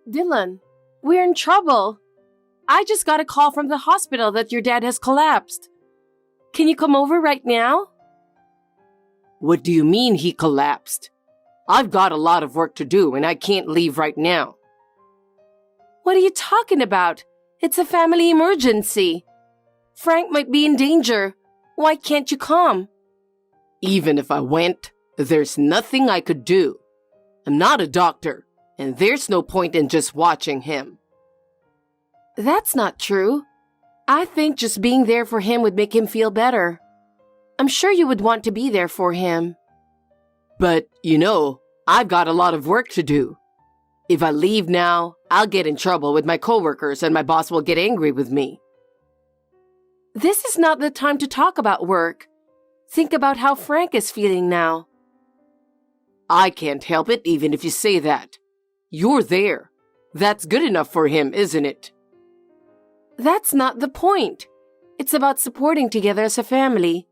Dylan, we're in trouble. I just got a call from the hospital that your dad has collapsed. Can you come over right now? What do you mean he collapsed? I've got a lot of work to do and I can't leave right now. What are you talking about? It's a family emergency. Frank might be in danger. Why can't you come? Even if I went, there's nothing I could do. I'm not a doctor, and there's no point in just watching him. That's not true. I think just being there for him would make him feel better. I'm sure you would want to be there for him. But, I've got a lot of work to do. If I leave now, I'll get in trouble with my coworkers and my boss will get angry with me. This is not the time to talk about work. Think about how Frank is feeling now. I can't help it even if you say that. You're there. That's good enough for him, isn't it? That's not the point. It's about supporting together as a family.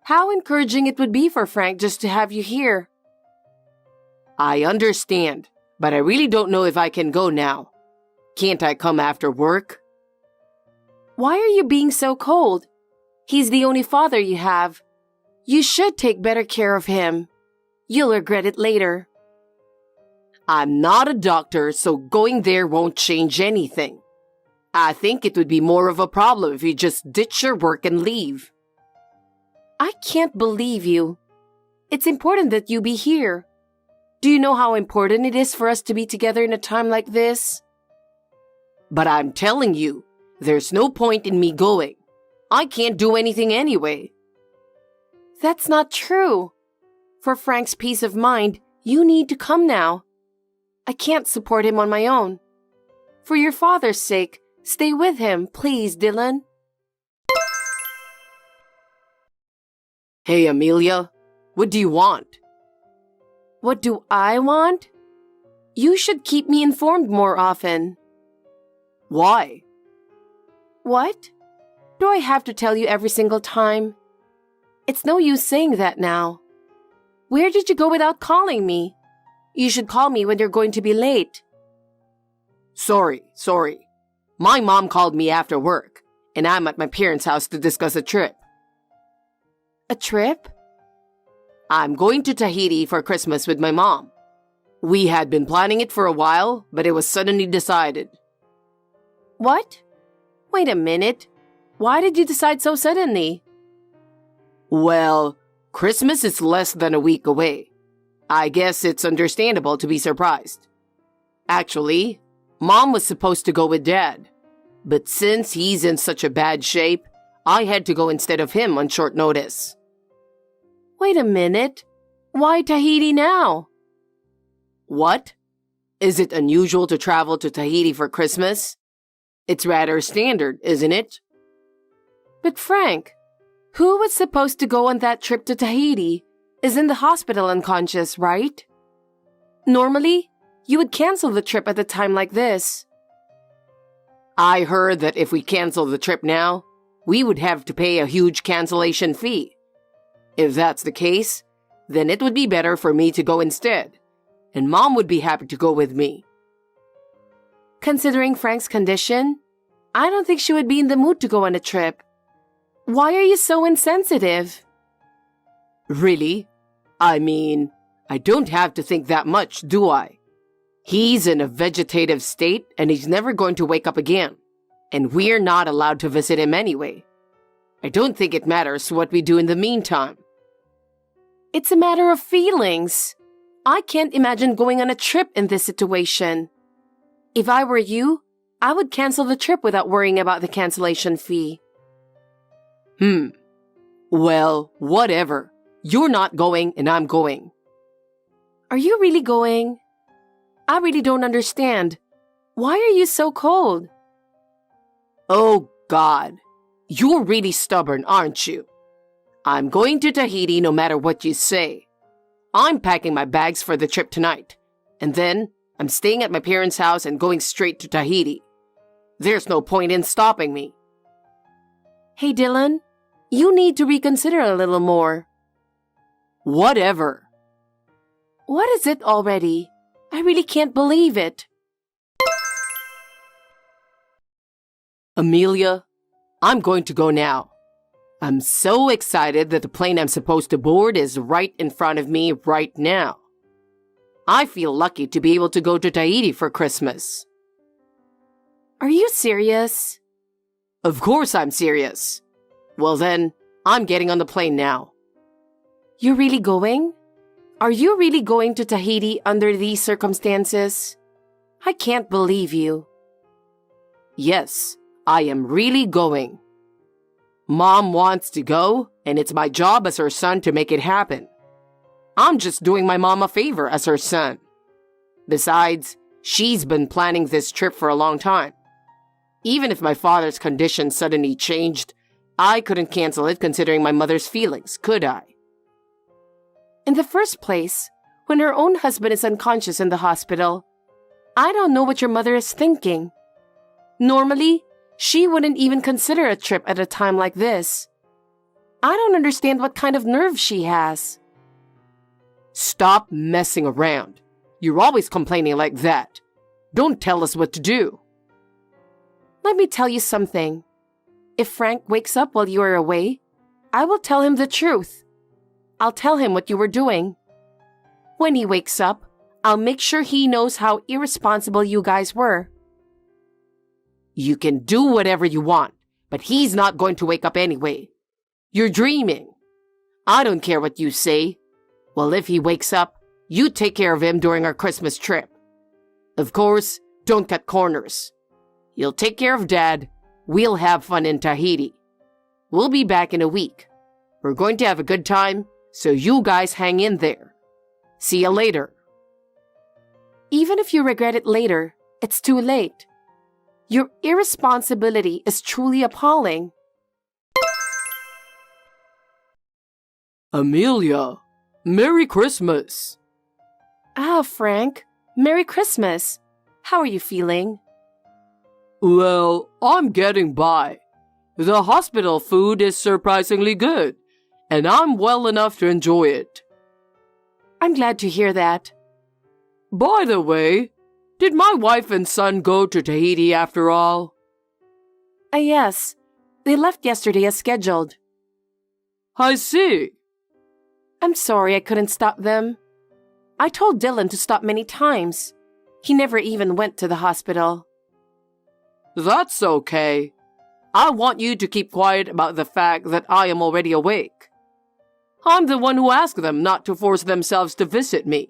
How encouraging it would be for Frank just to have you here. I understand, but I really don't know if I can go now. Can't I come after work? Why are you being so cold? He's the only father you have. You should take better care of him. You'll regret it later. I'm not a doctor, so going there won't change anything. I think it would be more of a problem if you just ditch your work and leave. I can't believe you. It's important that you be here. Do you know how important it is for us to be together in a time like this? But I'm telling you, there's no point in me going. I can't do anything anyway. That's not true. For Frank's peace of mind, you need to come now. I can't support him on my own. For your father's sake, stay with him, please, Dylan. Hey, Amelia, what do you want? What do I want? You should keep me informed more often. Why? What? Do I have to tell you every single time? It's no use saying that now. Where did you go without calling me? You should call me when you're going to be late. Sorry. My mom called me after work, and I'm at my parents' house to discuss a trip. A trip? I'm going to Tahiti for Christmas with my mom. We had been planning it for a while, but it was suddenly decided. What? Wait a minute. Why did you decide so suddenly? Well, Christmas is less than a week away. I guess it's understandable to be surprised. Actually, Mom was supposed to go with Dad. But since he's in such a bad shape, I had to go instead of him on short notice. Wait a minute. Why Tahiti now? What? Is it unusual to travel to Tahiti for Christmas? It's rather standard, isn't it? But Frank, who was supposed to go on that trip to Tahiti, is in the hospital unconscious, right? Normally, you would cancel the trip at a time like this. I heard that if we cancel the trip now, we would have to pay a huge cancellation fee. If that's the case, then it would be better for me to go instead, and Mom would be happy to go with me. Considering Frank's condition, I don't think she would be in the mood to go on a trip. Why are you so insensitive? Really? I mean, I don't have to think that much, do I? He's in a vegetative state and he's never going to wake up again, and we're not allowed to visit him anyway. I don't think it matters what we do in the meantime. It's a matter of feelings. I can't imagine going on a trip in this situation. If I were you, I would cancel the trip without worrying about the cancellation fee. Well, whatever. You're not going and I'm going. Are you really going? I really don't understand. Why are you so cold? Oh, God. You're really stubborn, aren't you? I'm going to Tahiti no matter what you say. I'm packing my bags for the trip tonight, and then I'm staying at my parents' house and going straight to Tahiti. There's no point in stopping me. Hey, Dylan, you need to reconsider a little more. Whatever. What is it already? I really can't believe it. Amelia, I'm going to go now. I'm so excited that the plane I'm supposed to board is right in front of me right now. I feel lucky to be able to go to Tahiti for Christmas. Are you serious? Of course I'm serious. Well then, I'm getting on the plane now. You're really going? Are you really going to Tahiti under these circumstances? I can't believe you. Yes, I am really going. Mom wants to go, and it's my job as her son to make it happen. I'm just doing my mom a favor as her son. Besides, she's been planning this trip for a long time. Even if my father's condition suddenly changed, I couldn't cancel it considering my mother's feelings, could I? In the first place, when her own husband is unconscious in the hospital, I don't know what your mother is thinking. Normally, she wouldn't even consider a trip at a time like this. I don't understand what kind of nerve she has. Stop messing around. You're always complaining like that. Don't tell us what to do. Let me tell you something. If Frank wakes up while you are away, I will tell him the truth. I'll tell him what you were doing. When he wakes up, I'll make sure he knows how irresponsible you guys were. You can do whatever you want, but he's not going to wake up anyway. You're dreaming. I don't care what you say. Well, if he wakes up, you take care of him during our Christmas trip. Of course, don't cut corners. You'll take care of Dad. We'll have fun in Tahiti. We'll be back in a week. We're going to have a good time, so you guys hang in there. See you later. Even if you regret it later, it's too late. Your irresponsibility is truly appalling. Amelia, Merry Christmas. Ah, Frank, Merry Christmas. How are you feeling? Well, I'm getting by. The hospital food is surprisingly good, and I'm well enough to enjoy it. I'm glad to hear that. By the way, did my wife and son go to Tahiti after all? Yes, they left yesterday as scheduled. I see. I'm sorry I couldn't stop them. I told Dylan to stop many times. He never even went to the hospital. That's okay. I want you to keep quiet about the fact that I am already awake. I'm the one who asked them not to force themselves to visit me.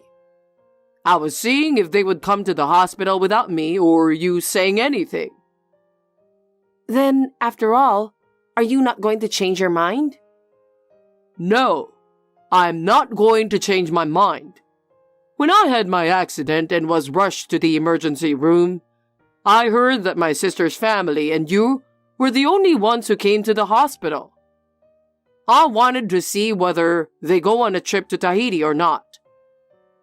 I was seeing if they would come to the hospital without me or you saying anything. Then, after all, are you not going to change your mind? No, I'm not going to change my mind. When I had my accident and was rushed to the emergency room, I heard that my sister's family and you were the only ones who came to the hospital. I wanted to see whether they go on a trip to Tahiti or not.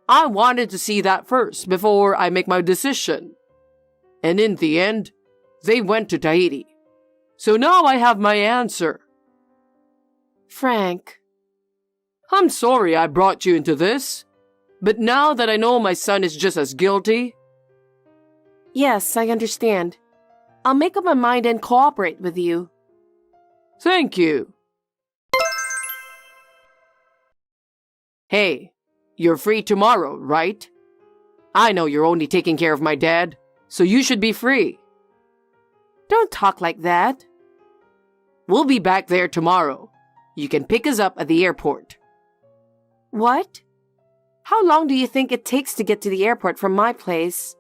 I wanted to see that first before I make my decision. And in the end, they went to Tahiti. So now I have my answer. Frank. I'm sorry I brought you into this, but now that I know my son is just as guilty... Yes, I understand. I'll make up my mind and cooperate with you. Thank you. Hey, you're free tomorrow, right? I know you're only taking care of my dad, so you should be free. Don't talk like that. We'll be back there tomorrow. You can pick us up at the airport. What? How long do you think it takes to get to the airport from my place?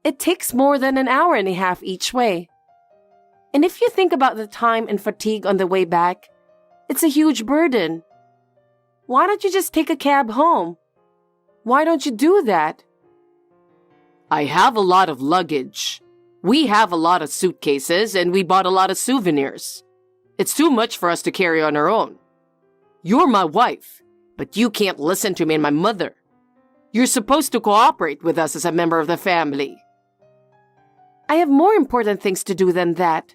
It takes more than an hour and a half each way. And if you think about the time and fatigue on the way back, it's a huge burden. Why don't you just take a cab home? Why don't you do that? I have a lot of luggage. We have a lot of suitcases and we bought a lot of souvenirs. It's too much for us to carry on our own. You're my wife, but you can't listen to me and my mother. You're supposed to cooperate with us as a member of the family. I have more important things to do than that.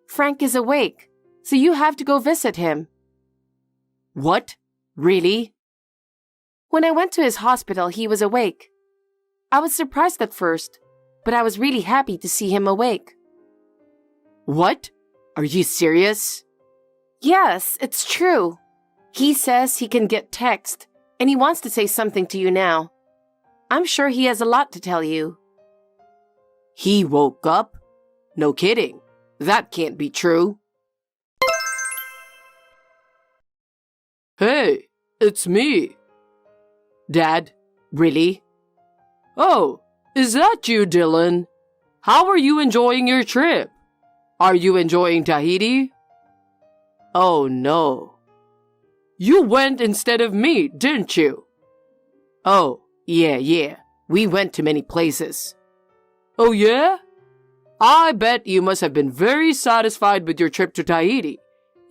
Frank is awake, so you have to go visit him. What? Really? When I went to his hospital, he was awake. I was surprised at first, but I was really happy to see him awake. What? Are you serious? Yes, it's true. He says he can get text, and he wants to say something to you now. I'm sure he has a lot to tell you. He woke up? No kidding. That can't be true. Hey, it's me. Dad, really? Oh, is that you, Dylan? How are you enjoying your trip? Are you enjoying Tahiti? Oh, no. You went instead of me, didn't you? Oh, yeah. We went to many places. Oh, yeah? I bet you must have been very satisfied with your trip to Tahiti,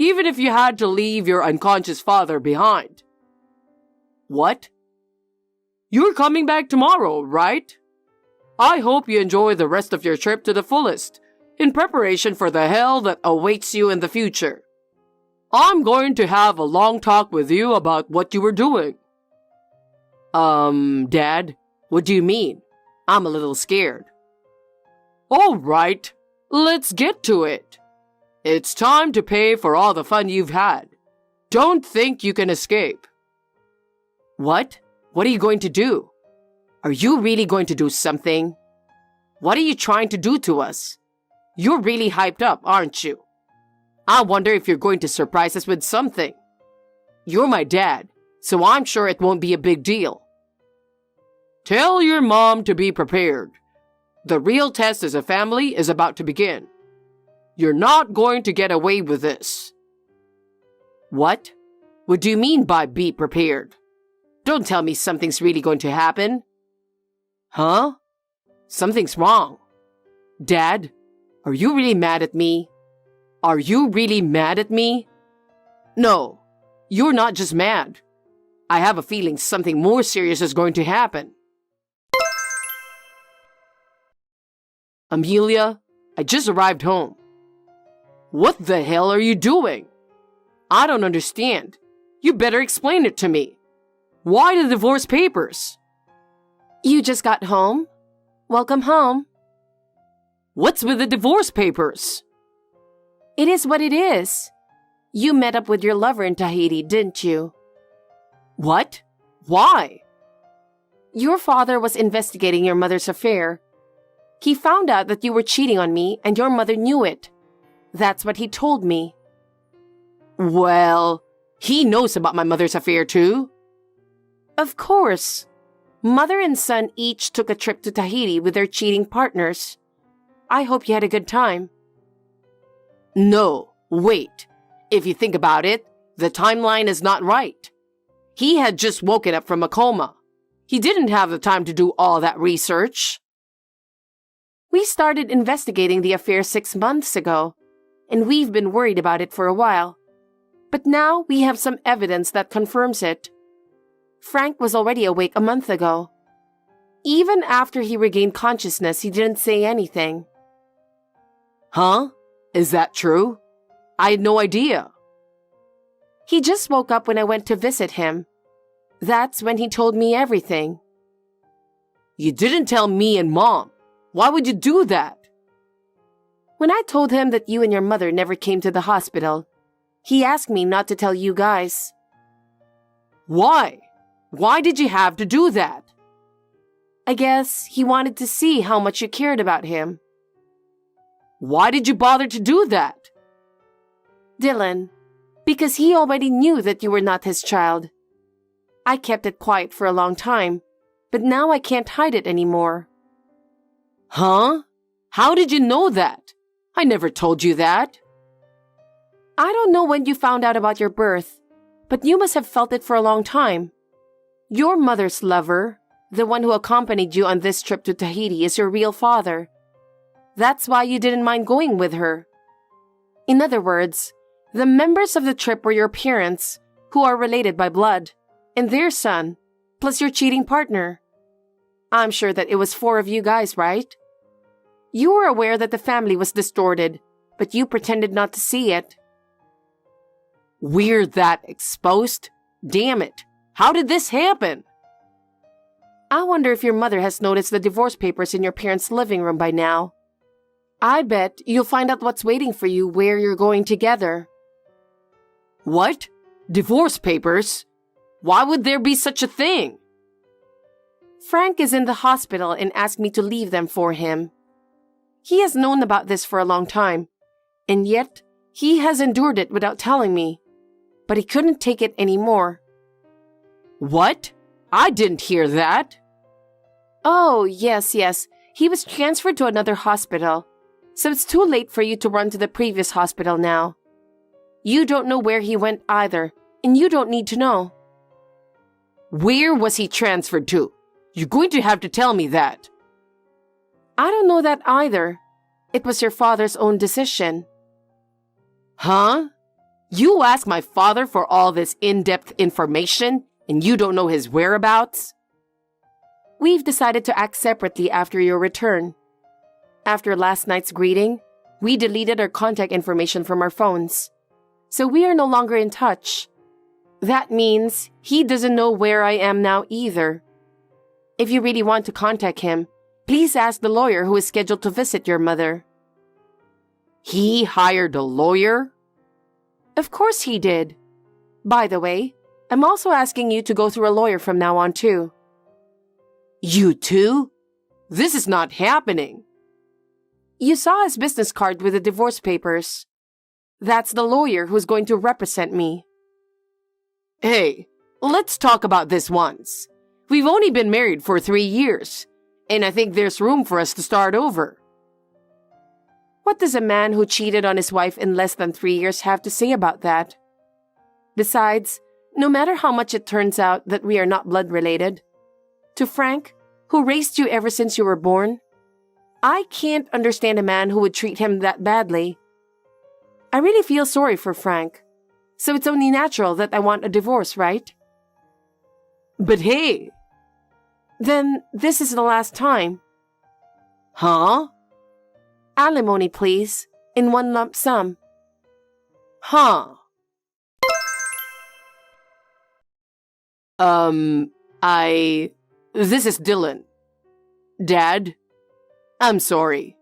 even if you had to leave your unconscious father behind. What? You're coming back tomorrow, right? I hope you enjoy the rest of your trip to the fullest, in preparation for the hell that awaits you in the future. I'm going to have a long talk with you about what you were doing. Dad, what do you mean? I'm a little scared. All right, let's get to it. It's time to pay for all the fun you've had. Don't think you can escape. What? What are you going to do? Are you really going to do something? What are you trying to do to us? You're really hyped up, aren't you? I wonder if you're going to surprise us with something. You're my dad, so I'm sure it won't be a big deal. Tell your mom to be prepared. The real test as a family is about to begin. You're not going to get away with this. What? What do you mean by be prepared? Don't tell me something's really going to happen. Huh? Something's wrong. Dad, are you really mad at me? Are you really mad at me? No, you're not just mad. I have a feeling something more serious is going to happen. Amelia, I just arrived home. What the hell are you doing? I don't understand. You better explain it to me. Why the divorce papers? You just got home? Welcome home. What's with the divorce papers? It is what it is. You met up with your lover in Tahiti, didn't you? What? Why? Your father was investigating your mother's affair. He found out that you were cheating on me and your mother knew it. That's what he told me. Well, he knows about my mother's affair too. Of course. Mother and son each took a trip to Tahiti with their cheating partners. I hope you had a good time. No, wait. If you think about it, the timeline is not right. He had just woken up from a coma. He didn't have the time to do all that research. We started investigating the affair 6 months ago, and we've been worried about it for a while. But now we have some evidence that confirms it. Frank was already awake a month ago. Even after he regained consciousness, he didn't say anything. Huh? Is that true? I had no idea. He just woke up when I went to visit him. That's when he told me everything. You didn't tell me and Mom. Why would you do that? When I told him that you and your mother never came to the hospital, he asked me not to tell you guys. Why? Why did you have to do that? I guess he wanted to see how much you cared about him. Why did you bother to do that? Dylan, because he already knew that you were not his child. I kept it quiet for a long time, but now I can't hide it anymore. Huh? How did you know that? I never told you that. I don't know when you found out about your birth, but you must have felt it for a long time. Your mother's lover, the one who accompanied you on this trip to Tahiti, is your real father. That's why you didn't mind going with her. In other words, the members of the trip were your parents, who are related by blood, and their son, plus your cheating partner. I'm sure that it was 4 of you guys, right? You were aware that the family was distorted, but you pretended not to see it. We're that exposed? Damn it. How did this happen? I wonder if your mother has noticed the divorce papers in your parents' living room by now. I bet you'll find out what's waiting for you where you're going together. What? Divorce papers? Why would there be such a thing? Frank is in the hospital and asked me to leave them for him. He has known about this for a long time, and yet he has endured it without telling me. But he couldn't take it anymore. What? I didn't hear that. Oh, yes. He was transferred to another hospital, so it's too late for you to run to the previous hospital now. You don't know where he went either, and you don't need to know. Where was he transferred to? You're going to have to tell me that. I don't know that either. It was your father's own decision. Huh? You asked my father for all this in-depth information, and you don't know his whereabouts? We've decided to act separately after your return. After last night's greeting, we deleted our contact information from our phones, so we are no longer in touch. That means he doesn't know where I am now either. If you really want to contact him, please ask the lawyer who is scheduled to visit your mother. He hired a lawyer? Of course he did. By the way, I'm also asking you to go through a lawyer from now on too. You too? This is not happening. You saw his business card with the divorce papers. That's the lawyer who's going to represent me. Hey, let's talk about this once. We've only been married for 3 years, and I think there's room for us to start over. What does a man who cheated on his wife in less than 3 years have to say about that? Besides, no matter how much it turns out that we are not blood related, to Frank, who raised you ever since you were born, I can't understand a man who would treat him that badly. I really feel sorry for Frank, so it's only natural that I want a divorce, right? But hey! Then this is the last time. Huh? Alimony, please, in one lump sum. Huh? This is Dylan. Dad, I'm sorry.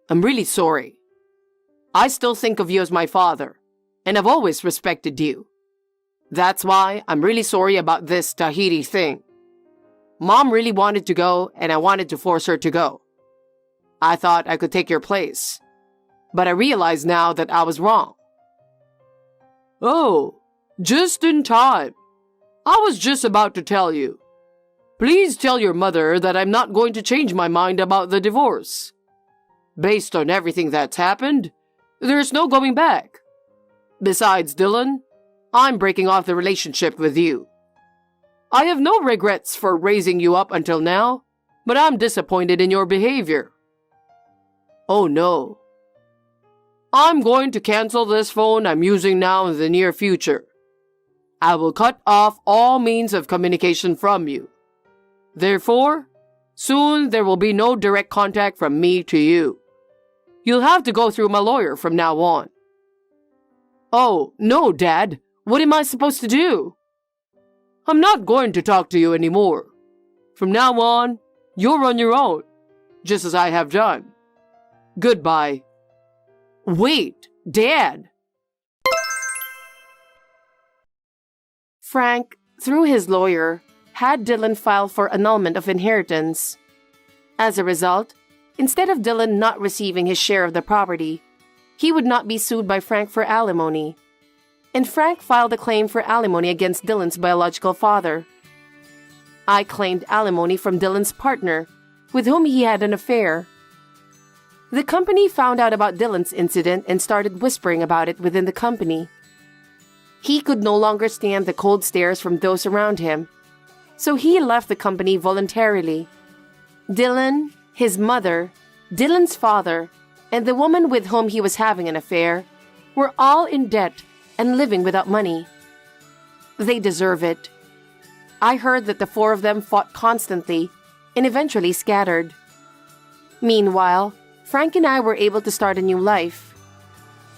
I'm really sorry. I still think of you as my father, and I've always respected you. That's why I'm really sorry about this Tahiti thing. Mom really wanted to go, and I wanted to force her to go. I thought I could take your place, but I realize now that I was wrong. Oh, just in time. I was just about to tell you. Please tell your mother that I'm not going to change my mind about the divorce. Based on everything that's happened, there's no going back. Besides, Dylan, I'm breaking off the relationship with you. I have no regrets for raising you up until now, but I'm disappointed in your behavior. Oh no. I'm going to cancel this phone I'm using now in the near future. I will cut off all means of communication from you. Therefore, soon there will be no direct contact from me to you. You'll have to go through my lawyer from now on. Oh, no, Dad. What am I supposed to do? I'm not going to talk to you anymore. From now on, you're on your own, just as I have done. Goodbye. Wait, Dad. Frank, through his lawyer, had Dylan file for annulment of inheritance. As a result, instead of Dylan not receiving his share of the property, he would not be sued by Frank for alimony. And Frank filed a claim for alimony against Dylan's biological father. I claimed alimony from Dylan's partner, with whom he had an affair. The company found out about Dylan's incident and started whispering about it within the company. He could no longer stand the cold stares from those around him, so he left the company voluntarily. Dylan, his mother, Dylan's father, and the woman with whom he was having an affair were all in debt and living without money. They deserve it. I heard that the four of them fought constantly and eventually scattered. Meanwhile, Frank and I were able to start a new life.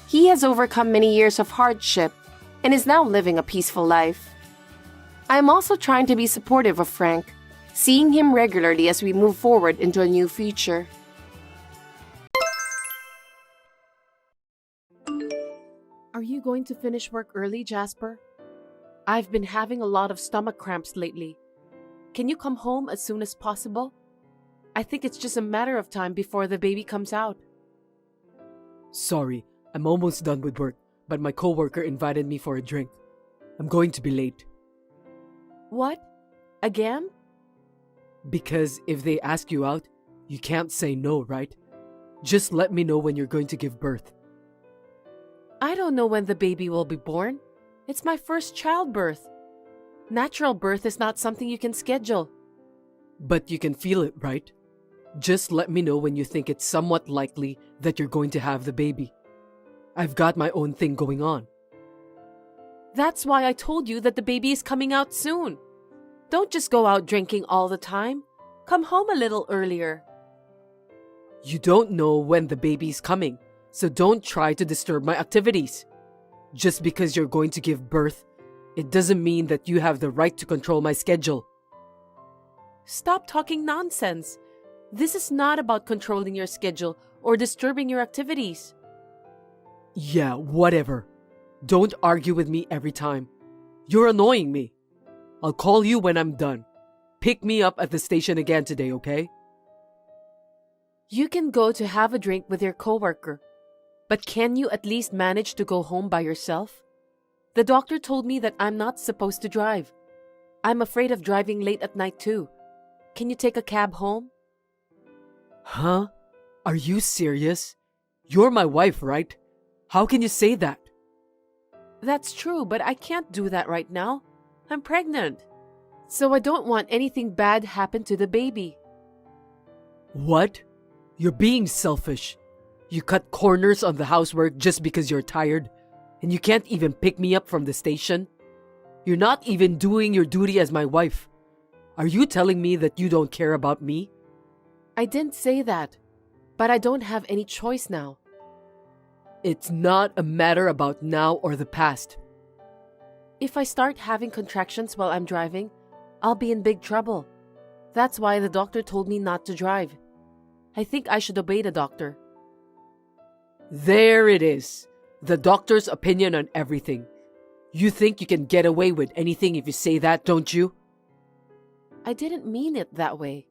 He has overcome many years of hardship and is now living a peaceful life. I am also trying to be supportive of Frank, seeing him regularly as we move forward into a new future. Are you going to finish work early, Jasper? I've been having a lot of stomach cramps lately. Can you come home as soon as possible? I think it's just a matter of time before the baby comes out. Sorry, I'm almost done with work, but my coworker invited me for a drink. I'm going to be late. What? Again? Because if they ask you out, you can't say no, right? Just let me know when you're going to give birth. I don't know when the baby will be born. It's my first childbirth. Natural birth is not something you can schedule. But you can feel it, right? Just let me know when you think it's somewhat likely that you're going to have the baby. I've got my own thing going on. That's why I told you that the baby is coming out soon. Don't just go out drinking all the time. Come home a little earlier. You don't know when the baby's coming, so don't try to disturb my activities. Just because you're going to give birth, it doesn't mean that you have the right to control my schedule. Stop talking nonsense. This is not about controlling your schedule or disturbing your activities. Yeah, whatever. Don't argue with me every time. You're annoying me. I'll call you when I'm done. Pick me up at the station again today, okay? You can go to have a drink with your coworker, but can you at least manage to go home by yourself? The doctor told me that I'm not supposed to drive. I'm afraid of driving late at night too. Can you take a cab home? Huh? Are you serious? You're my wife, right? How can you say that? That's true, but I can't do that right now. I'm pregnant. So I don't want anything bad happen to the baby. What? You're being selfish. You cut corners on the housework just because you're tired, and you can't even pick me up from the station. You're not even doing your duty as my wife. Are you telling me that you don't care about me? I didn't say that, but I don't have any choice now. It's not a matter about now or the past. If I start having contractions while I'm driving, I'll be in big trouble. That's why the doctor told me not to drive. I think I should obey the doctor. There it is. The doctor's opinion on everything. You think you can get away with anything if you say that, don't you? I didn't mean it that way.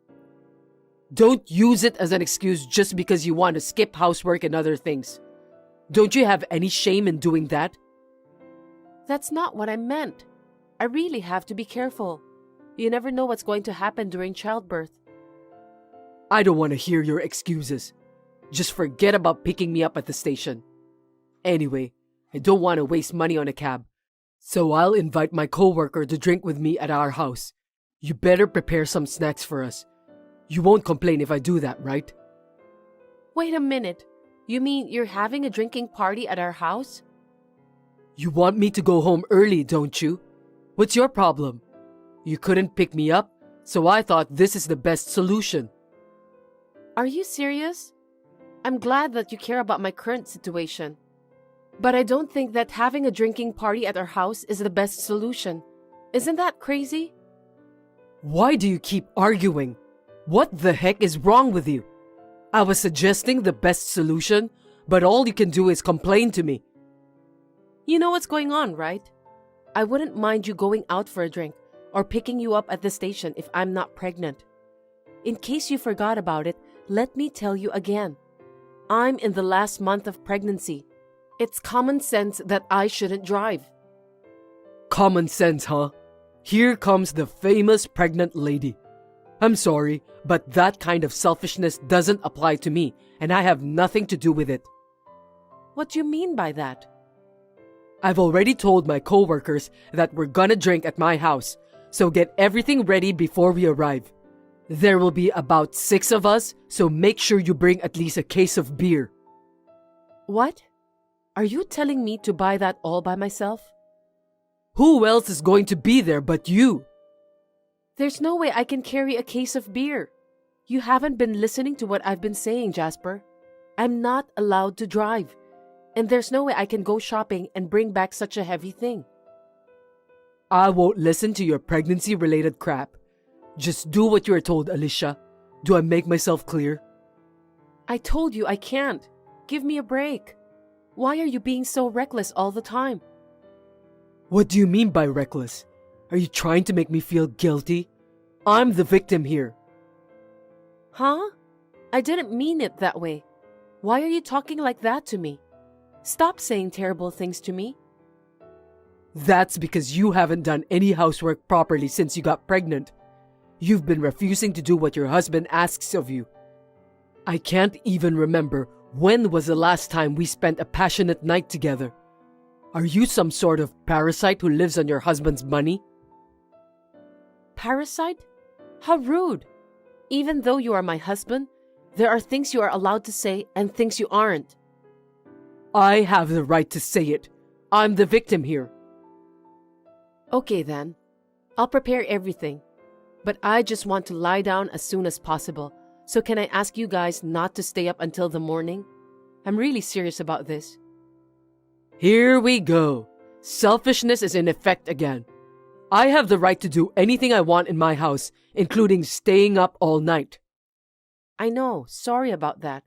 Don't use it as an excuse just because you want to skip housework and other things. Don't you have any shame in doing that? That's not what I meant. I really have to be careful. You never know what's going to happen during childbirth. I don't want to hear your excuses. Just forget about picking me up at the station. Anyway, I don't want to waste money on a cab, so I'll invite my coworker to drink with me at our house. You better prepare some snacks for us. You won't complain if I do that, right? Wait a minute. You mean you're having a drinking party at our house? You want me to go home early, don't you? What's your problem? You couldn't pick me up, so I thought this is the best solution. Are you serious? I'm glad that you care about my current situation. But I don't think that having a drinking party at our house is the best solution. Isn't that crazy? Why do you keep arguing? What the heck is wrong with you? I was suggesting the best solution, but all you can do is complain to me. You know what's going on, right? I wouldn't mind you going out for a drink or picking you up at the station if I'm not pregnant. In case you forgot about it, let me tell you again. I'm in the last month of pregnancy. It's common sense that I shouldn't drive. Common sense, huh? Here comes the famous pregnant lady. I'm sorry, but that kind of selfishness doesn't apply to me, and I have nothing to do with it. What do you mean by that? I've already told my coworkers that we're gonna drink at my house, so get everything ready before we arrive. There will be about 6 of us, so make sure you bring at least a case of beer. What? Are you telling me to buy that all by myself? Who else is going to be there but you? There's no way I can carry a case of beer. You haven't been listening to what I've been saying, Jasper. I'm not allowed to drive, and there's no way I can go shopping and bring back such a heavy thing. I won't listen to your pregnancy-related crap. Just do what you are told, Alicia. Do I make myself clear? I told you I can't. Give me a break. Why are you being so reckless all the time? What do you mean by reckless? Are you trying to make me feel guilty? I'm the victim here. Huh? I didn't mean it that way. Why are you talking like that to me? Stop saying terrible things to me. That's because you haven't done any housework properly since you got pregnant. You've been refusing to do what your husband asks of you. I can't even remember when was the last time we spent a passionate night together. Are you some sort of parasite who lives on your husband's money? Parasite? How rude. Even though you are my husband, there are things you are allowed to say and things you aren't. I have the right to say it. I'm the victim here. Okay then. I'll prepare everything. But I just want to lie down as soon as possible. So can I ask you guys not to stay up until the morning? I'm really serious about this. Here we go. Selfishness is in effect again. I have the right to do anything I want in my house, including staying up all night. I know. Sorry about that.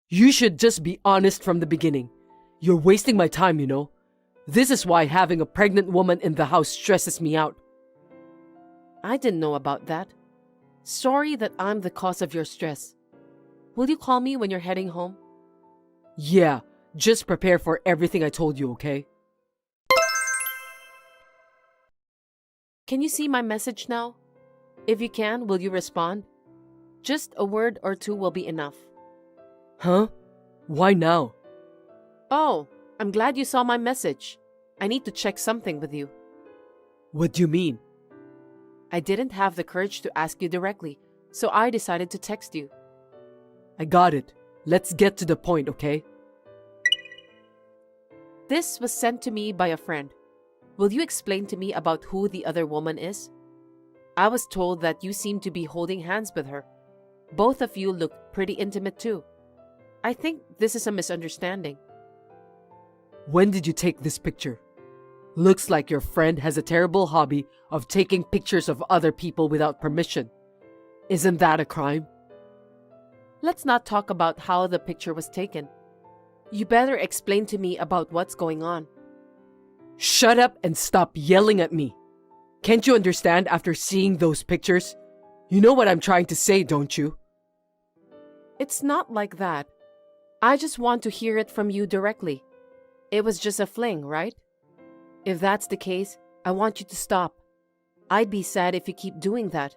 You should just be honest from the beginning. You're wasting my time, you know. This is why having a pregnant woman in the house stresses me out. I didn't know about that. Sorry that I'm the cause of your stress. Will you call me when you're heading home? Yeah, just prepare for everything I told you, okay? Can you see my message now? If you can, will you respond? Just a word or two will be enough. Huh? Why now? Oh, I'm glad you saw my message. I need to check something with you. What do you mean? I didn't have the courage to ask you directly, so I decided to text you. I got it. Let's get to the point, okay? This was sent to me by a friend. Will you explain to me about who the other woman is? I was told that you seem to be holding hands with her. Both of you look pretty intimate too. I think this is a misunderstanding. When did you take this picture? Looks like your friend has a terrible hobby of taking pictures of other people without permission. Isn't that a crime? Let's not talk about how the picture was taken. You better explain to me about what's going on. Shut up and stop yelling at me. Can't you understand after seeing those pictures? You know what I'm trying to say, don't you? It's not like that. I just want to hear it from you directly. It was just a fling, right? If that's the case, I want you to stop. I'd be sad if you keep doing that.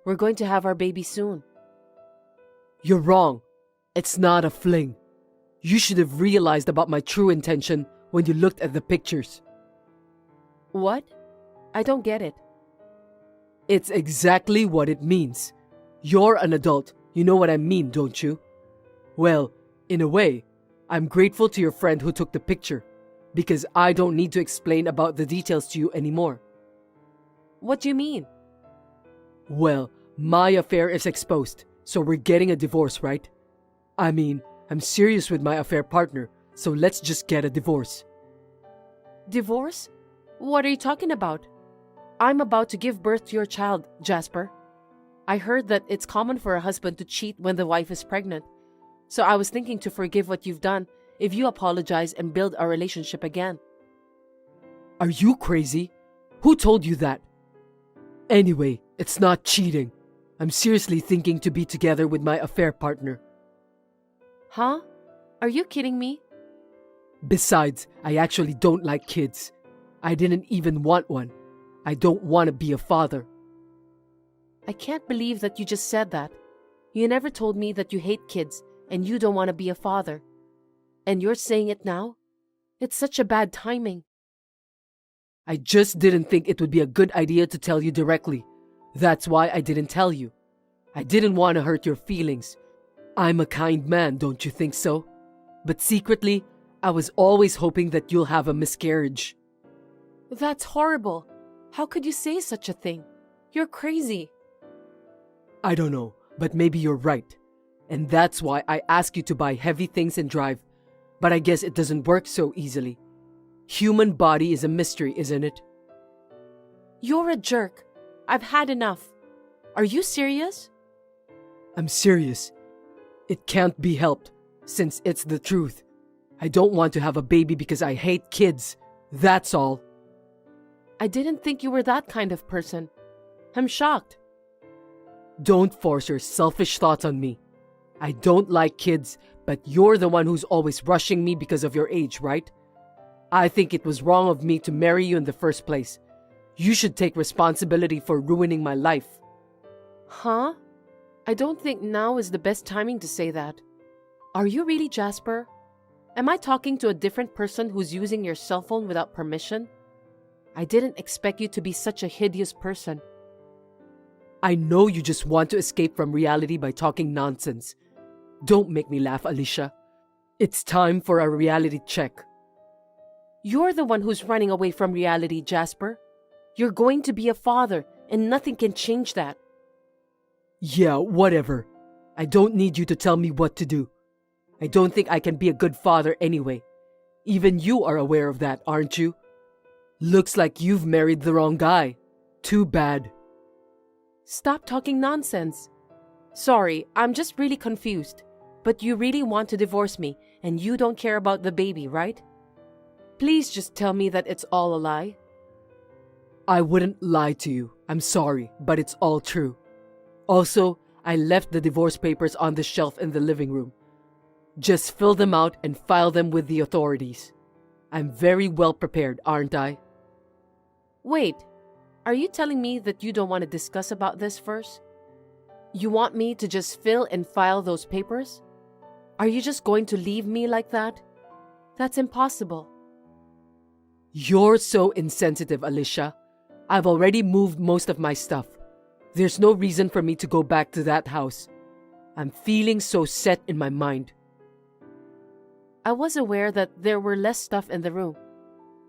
We're going to have our baby soon. You're wrong. It's not a fling. You should have realized about my true intention when you looked at the pictures. What? I don't get it. It's exactly what it means. You're an adult. You know what I mean, don't you? Well, in a way, I'm grateful to your friend who took the picture, because I don't need to explain about the details to you anymore. What do you mean? Well, my affair is exposed, so we're getting a divorce, right? I mean, I'm serious with my affair partner, so let's just get a divorce. Divorce? What are you talking about? I'm about to give birth to your child, Jasper. I heard that it's common for a husband to cheat when the wife is pregnant. So I was thinking to forgive what you've done if you apologize and build our relationship again. Are you crazy? Who told you that? Anyway, it's not cheating. I'm seriously thinking to be together with my affair partner. Huh? Are you kidding me? Besides, I actually don't like kids. I didn't even want one. I don't want to be a father. I can't believe that you just said that. You never told me that you hate kids and you don't want to be a father. And you're saying it now? It's such a bad timing. I just didn't think it would be a good idea to tell you directly. That's why I didn't tell you. I didn't want to hurt your feelings. I'm a kind man, don't you think so? But secretly, I was always hoping that you'll have a miscarriage. That's horrible. How could you say such a thing? You're crazy. I don't know, but maybe you're right. And that's why I ask you to buy heavy things and drive. But I guess it doesn't work so easily. Human body is a mystery, isn't it? You're a jerk. I've had enough. Are you serious? I'm serious. It can't be helped, since it's the truth. I don't want to have a baby because I hate kids. That's all. I didn't think you were that kind of person. I'm shocked. Don't force your selfish thoughts on me. I don't like kids, but you're the one who's always rushing me because of your age, right? I think it was wrong of me to marry you in the first place. You should take responsibility for ruining my life. Huh? I don't think now is the best timing to say that. Are you really Jasper? Am I talking to a different person who's using your cell phone without permission? I didn't expect you to be such a hideous person. I know you just want to escape from reality by talking nonsense. Don't make me laugh, Alicia. It's time for a reality check. You're the one who's running away from reality, Jasper. You're going to be a father, and nothing can change that. Yeah, whatever. I don't need you to tell me what to do. I don't think I can be a good father anyway. Even you are aware of that, aren't you? Looks like you've married the wrong guy. Too bad. Stop talking nonsense. Sorry, I'm just really confused. But you really want to divorce me, and you don't care about the baby, right? Please just tell me that it's all a lie. I wouldn't lie to you. I'm sorry, but it's all true. Also, I left the divorce papers on the shelf in the living room. Just fill them out and file them with the authorities. I'm very well prepared, aren't I? Wait, are you telling me that you don't want to discuss about this first? You want me to just fill and file those papers? Are you just going to leave me like that? That's impossible. You're so insensitive, Alicia. I've already moved most of my stuff. There's no reason for me to go back to that house. I'm feeling so set in my mind. I was aware that there were less stuff in the room.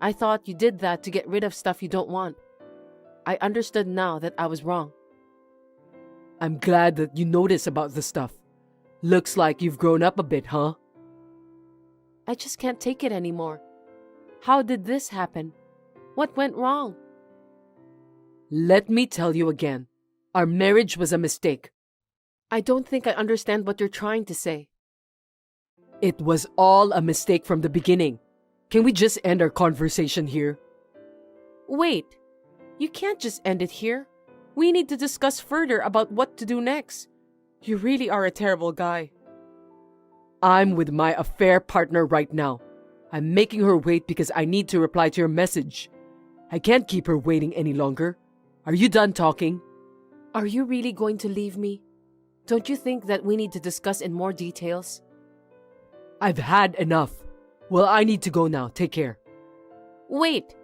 I thought you did that to get rid of stuff you don't want. I understood now that I was wrong. I'm glad that you notice about the stuff. Looks like you've grown up a bit, huh? I just can't take it anymore. How did this happen? What went wrong? Let me tell you again. Our marriage was a mistake. I don't think I understand what you're trying to say. It was all a mistake from the beginning. Can we just end our conversation here? Wait, you can't just end it here. We need to discuss further about what to do next. You really are a terrible guy. I'm with my affair partner right now. I'm making her wait because I need to reply to your message. I can't keep her waiting any longer. Are you done talking? Are you really going to leave me? Don't you think that we need to discuss in more details? I've had enough. Well, I need to go now. Take care. Wait,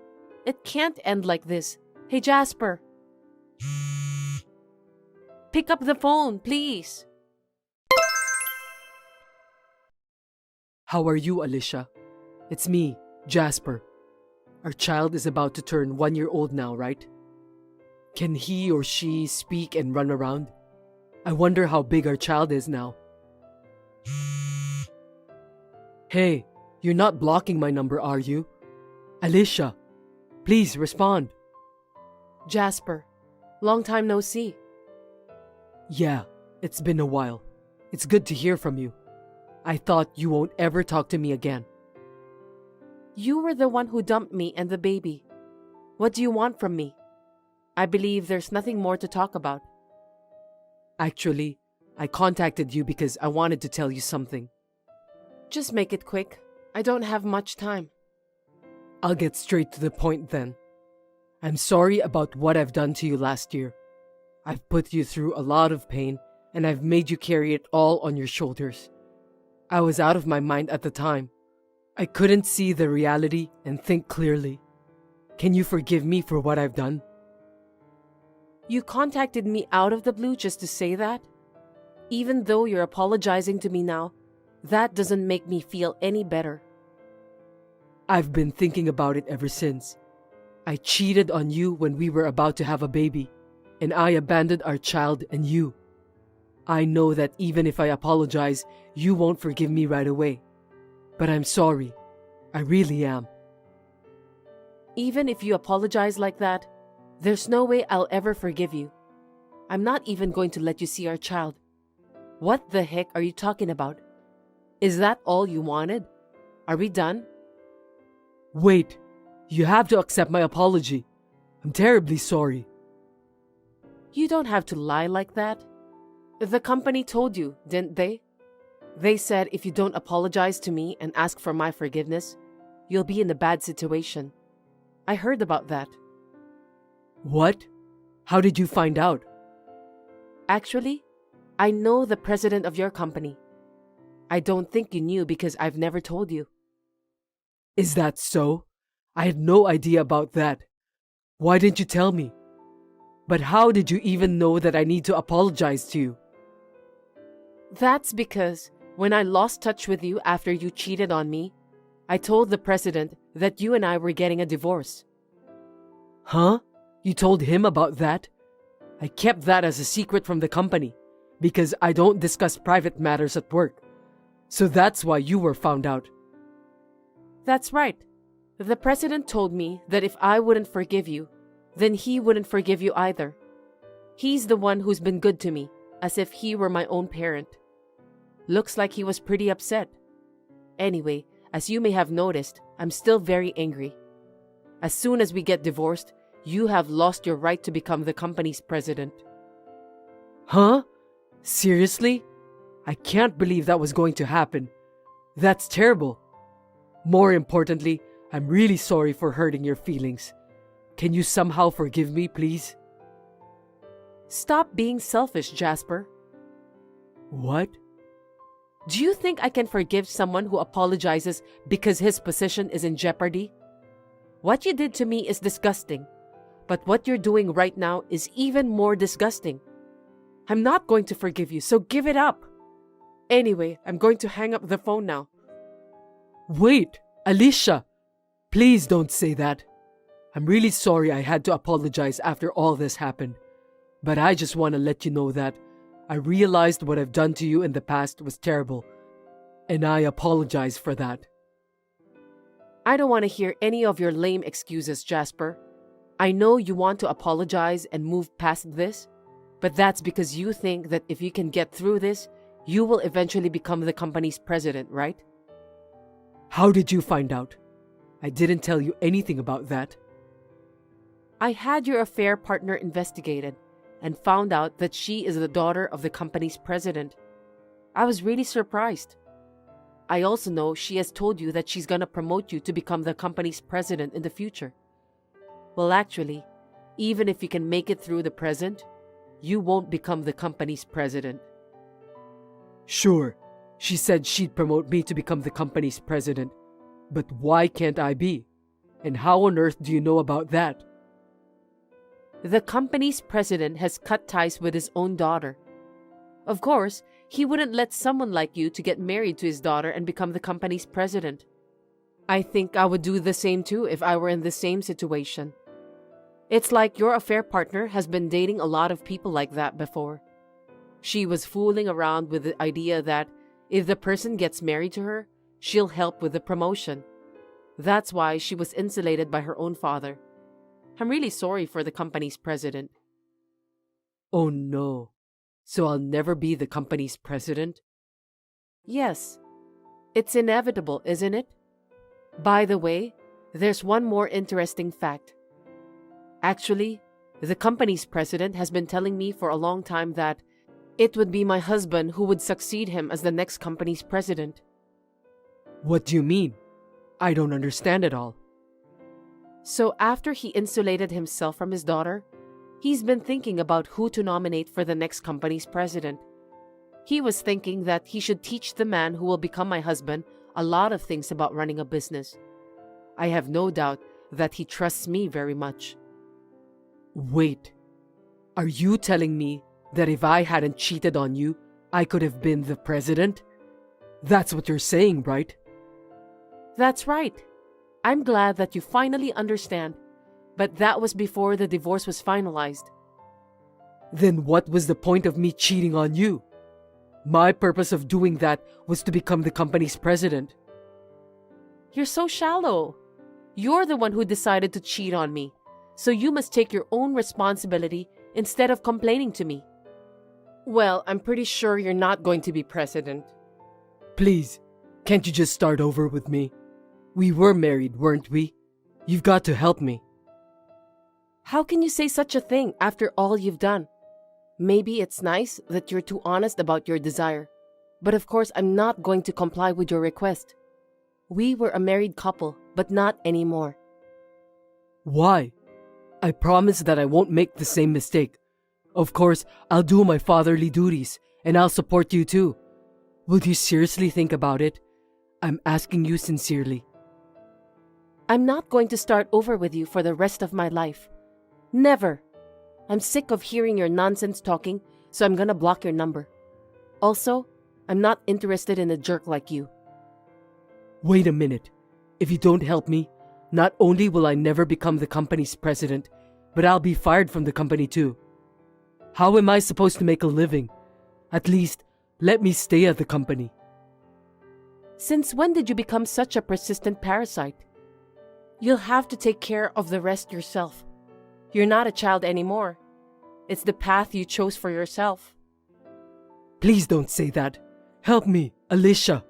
it can't end like this. Hey, Jasper. Pick up the phone, please. How are you, Alicia? It's me, Jasper. Our child is about to turn 1 year old now, right? Can he or she speak and run around? I wonder how big our child is now. Hey, you're not blocking my number, are you? Alicia, please respond. Jasper, long time no see. Yeah, it's been a while. It's good to hear from you. I thought you won't ever talk to me again. You were the one who dumped me and the baby. What do you want from me? I believe there's nothing more to talk about. Actually, I contacted you because I wanted to tell you something. Just make it quick. I don't have much time. I'll get straight to the point then. I'm sorry about what I've done to you last year. I've put you through a lot of pain and I've made you carry it all on your shoulders. I was out of my mind at the time. I couldn't see the reality and think clearly. Can you forgive me for what I've done? You contacted me out of the blue just to say that? Even though you're apologizing to me now, that doesn't make me feel any better. I've been thinking about it ever since. I cheated on you when we were about to have a baby, and I abandoned our child and you. I know that even if I apologize, you won't forgive me right away. But I'm sorry. I really am. Even if you apologize like that, there's no way I'll ever forgive you. I'm not even going to let you see our child. What the heck are you talking about? Is that all you wanted? Are we done? Wait, you have to accept my apology. I'm terribly sorry. You don't have to lie like that. The company told you, didn't they? They said if you don't apologize to me and ask for my forgiveness, you'll be in a bad situation. I heard about that. What? How did you find out? Actually, I know the president of your company. I don't think you knew because I've never told you. Is that so? I had no idea about that. Why didn't you tell me? But how did you even know that I need to apologize to you? That's because when I lost touch with you after you cheated on me, I told the president that you and I were getting a divorce. Huh? You told him about that? I kept that as a secret from the company because I don't discuss private matters at work. So that's why you were found out. That's right. The president told me that if I wouldn't forgive you, then he wouldn't forgive you either. He's the one who's been good to me, as if he were my own parent. Looks like he was pretty upset. Anyway, as you may have noticed, I'm still very angry. As soon as we get divorced, you have lost your right to become the company's president. Huh? Seriously? I can't believe that was going to happen. That's terrible. More importantly, I'm really sorry for hurting your feelings. Can you somehow forgive me, please? Stop being selfish, Jasper. What? Do you think I can forgive someone who apologizes because his position is in jeopardy? What you did to me is disgusting, but what you're doing right now is even more disgusting. I'm not going to forgive you, so give it up. Anyway, I'm going to hang up the phone now. Wait, Alicia! Please don't say that. I'm really sorry I had to apologize after all this happened. But I just want to let you know that I realized what I've done to you in the past was terrible. And I apologize for that. I don't want to hear any of your lame excuses, Jasper. I know you want to apologize and move past this, but that's because you think that if you can get through this, you will eventually become the company's president, right? How did you find out? I didn't tell you anything about that. I had your affair partner investigated and found out that she is the daughter of the company's president. I was really surprised. I also know she has told you that she's gonna promote you to become the company's president in the future. Well, actually, even if you can make it through the present, you won't become the company's president. Sure, she said she'd promote me to become the company's president. But why can't I be? And how on earth do you know about that? The company's president has cut ties with his own daughter. Of course, he wouldn't let someone like you to get married to his daughter and become the company's president. I think I would do the same too if I were in the same situation. It's like your affair partner has been dating a lot of people like that before. She was fooling around with the idea that if the person gets married to her, she'll help with the promotion. That's why she was insulated by her own father. I'm really sorry for the company's president. Oh no. So I'll never be the company's president? Yes. It's inevitable, isn't it? By the way, there's one more interesting fact. Actually, the company's president has been telling me for a long time that it would be my husband who would succeed him as the next company's president. What do you mean? I don't understand at all. So after he insulated himself from his daughter, he's been thinking about who to nominate for the next company's president. He was thinking that he should teach the man who will become my husband a lot of things about running a business. I have no doubt that he trusts me very much. Wait, are you telling me that if I hadn't cheated on you, I could have been the president? That's what you're saying, right? That's right. I'm glad that you finally understand, but that was before the divorce was finalized. Then what was the point of me cheating on you? My purpose of doing that was to become the company's president. You're so shallow. You're the one who decided to cheat on me, so you must take your own responsibility instead of complaining to me. Well, I'm pretty sure you're not going to be president. Please, can't you just start over with me? We were married, weren't we? You've got to help me. How can you say such a thing after all you've done? Maybe it's nice that you're too honest about your desire, but of course I'm not going to comply with your request. We were a married couple, but not anymore. Why? I promise that I won't make the same mistake. Of course, I'll do my fatherly duties, and I'll support you too. Will you seriously think about it? I'm asking you sincerely. I'm not going to start over with you for the rest of my life. Never. I'm sick of hearing your nonsense talking, so I'm gonna block your number. Also, I'm not interested in a jerk like you. Wait a minute. If you don't help me, not only will I never become the company's president, but I'll be fired from the company too. How am I supposed to make a living? At least, let me stay at the company. Since when did you become such a persistent parasite? You'll have to take care of the rest yourself. You're not a child anymore. It's the path you chose for yourself. Please don't say that. Help me, Alicia.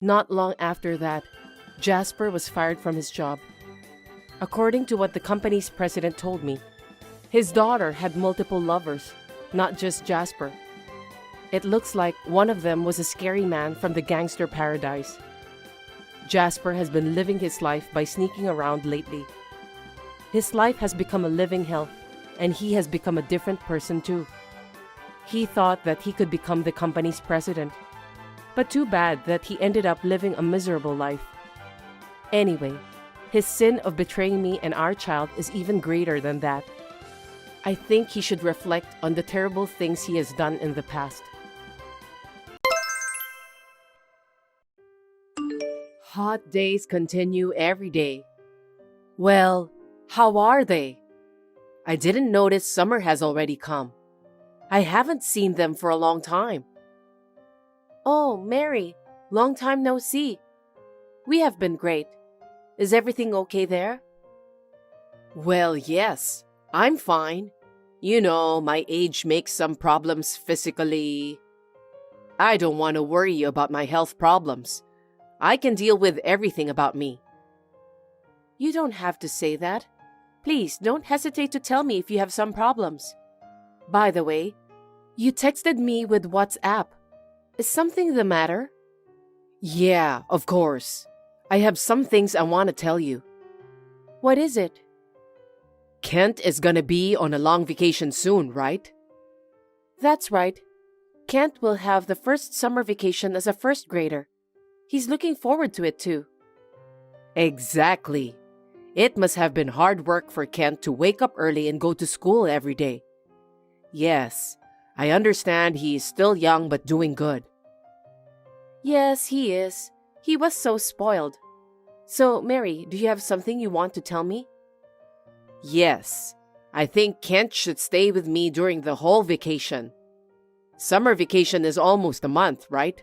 Not long after that, Jasper was fired from his job. According to what the company's president told me, his daughter had multiple lovers, not just Jasper. It looks like one of them was a scary man from the gangster paradise. Jasper has been living his life by sneaking around lately. His life has become a living hell, and he has become a different person too. He thought that he could become the company's president, but too bad that he ended up living a miserable life. Anyway, his sin of betraying me and our child is even greater than that. I think he should reflect on the terrible things he has done in the past. Hot days continue every day. Well, how are they? I didn't notice summer has already come. I haven't seen them for a long time. Oh, Mary, long time no see. We have been great. Is everything okay there? Well, yes, I'm fine. You know, my age makes some problems physically. I don't want to worry you about my health problems. I can deal with everything about me. You don't have to say that. Please don't hesitate to tell me if you have some problems. By the way, you texted me with WhatsApp. Is something the matter? Yeah, of course. I have some things I want to tell you. What is it? Kent is gonna be on a long vacation soon, right? That's right. Kent will have the first summer vacation as a first grader. He's looking forward to it too. Exactly. It must have been hard work for Kent to wake up early and go to school every day. Yes, I understand he is still young but doing good. Yes, he is. He was so spoiled. So, Mary, do you have something you want to tell me? Yes, I think Kent should stay with me during the whole vacation. Summer vacation is almost a month, right?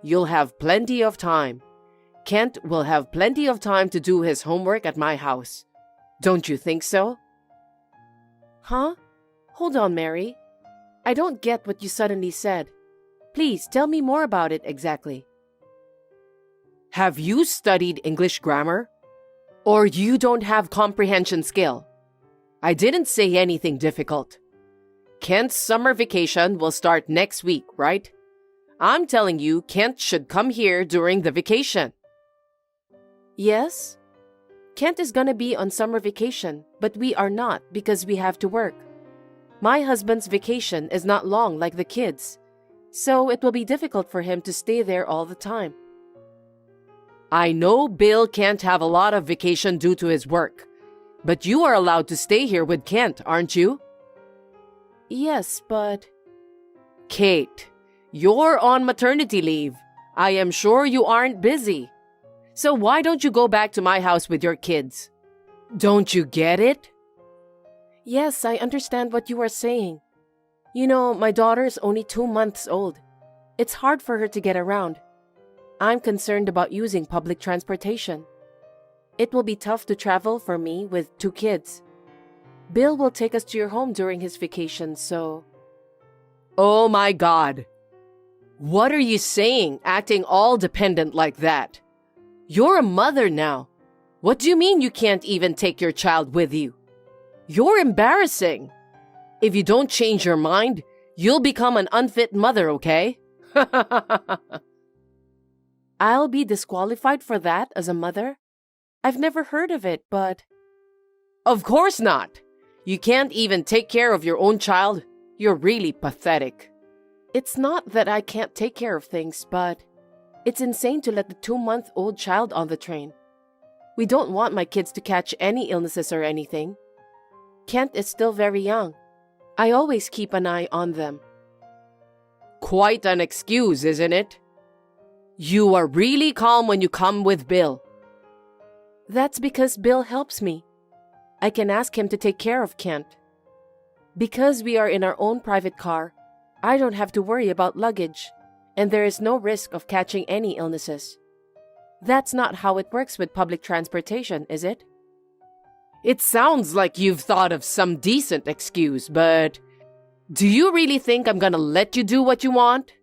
You'll have plenty of time. Kent will have plenty of time to do his homework at my house. Don't you think so? Huh? Hold on, Mary. I don't get what you suddenly said. Please tell me more about it exactly. Have you studied English grammar? Or you don't have comprehension skill? I didn't say anything difficult. Kent's summer vacation will start next week, right? I'm telling you, Kent should come here during the vacation. Yes? Kent is gonna be on summer vacation, but we are not because we have to work. My husband's vacation is not long like the kids, so it will be difficult for him to stay there all the time. I know Bill can't have a lot of vacation due to his work, but you are allowed to stay here with Kent, aren't you? Yes, but... Kate, you're on maternity leave. I am sure you aren't busy. So why don't you go back to my house with your kids? Don't you get it? Yes, I understand what you are saying. You know, my daughter is only 2 months old. It's hard for her to get around. I'm concerned about using public transportation. It will be tough to travel for me with 2 kids. Bill will take us to your home during his vacation, so... Oh my God! What are you saying, acting all dependent like that? You're a mother now. What do you mean you can't even take your child with you? You're embarrassing. If you don't change your mind, you'll become an unfit mother, okay? I'll be disqualified for that as a mother? I've never heard of it, but... Of course not. You can't even take care of your own child. You're really pathetic. It's not that I can't take care of things, but it's insane to let the 2-month-old child on the train. We don't want my kids to catch any illnesses or anything. Kent is still very young. I always keep an eye on them. Quite an excuse, isn't it? You are really calm when you come with Bill. That's because Bill helps me. I can ask him to take care of Kent. Because we are in our own private car, I don't have to worry about luggage, and there is no risk of catching any illnesses. That's not how it works with public transportation, is it? It sounds like you've thought of some decent excuse, but do you really think I'm gonna let you do what you want?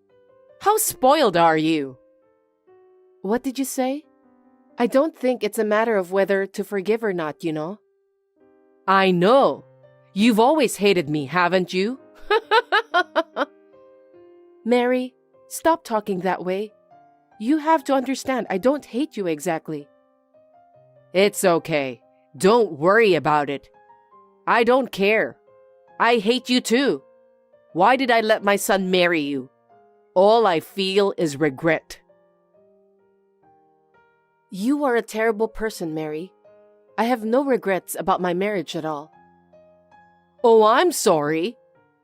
How spoiled are you? What did you say? I don't think it's a matter of whether to forgive or not, you know. I know. You've always hated me, haven't you? Mary, stop talking that way. You have to understand I don't hate you exactly. It's okay. Don't worry about it. I don't care. I hate you too. Why did I let my son marry you? All I feel is regret. You are a terrible person, Mary. I have no regrets about my marriage at all. Oh, I'm sorry.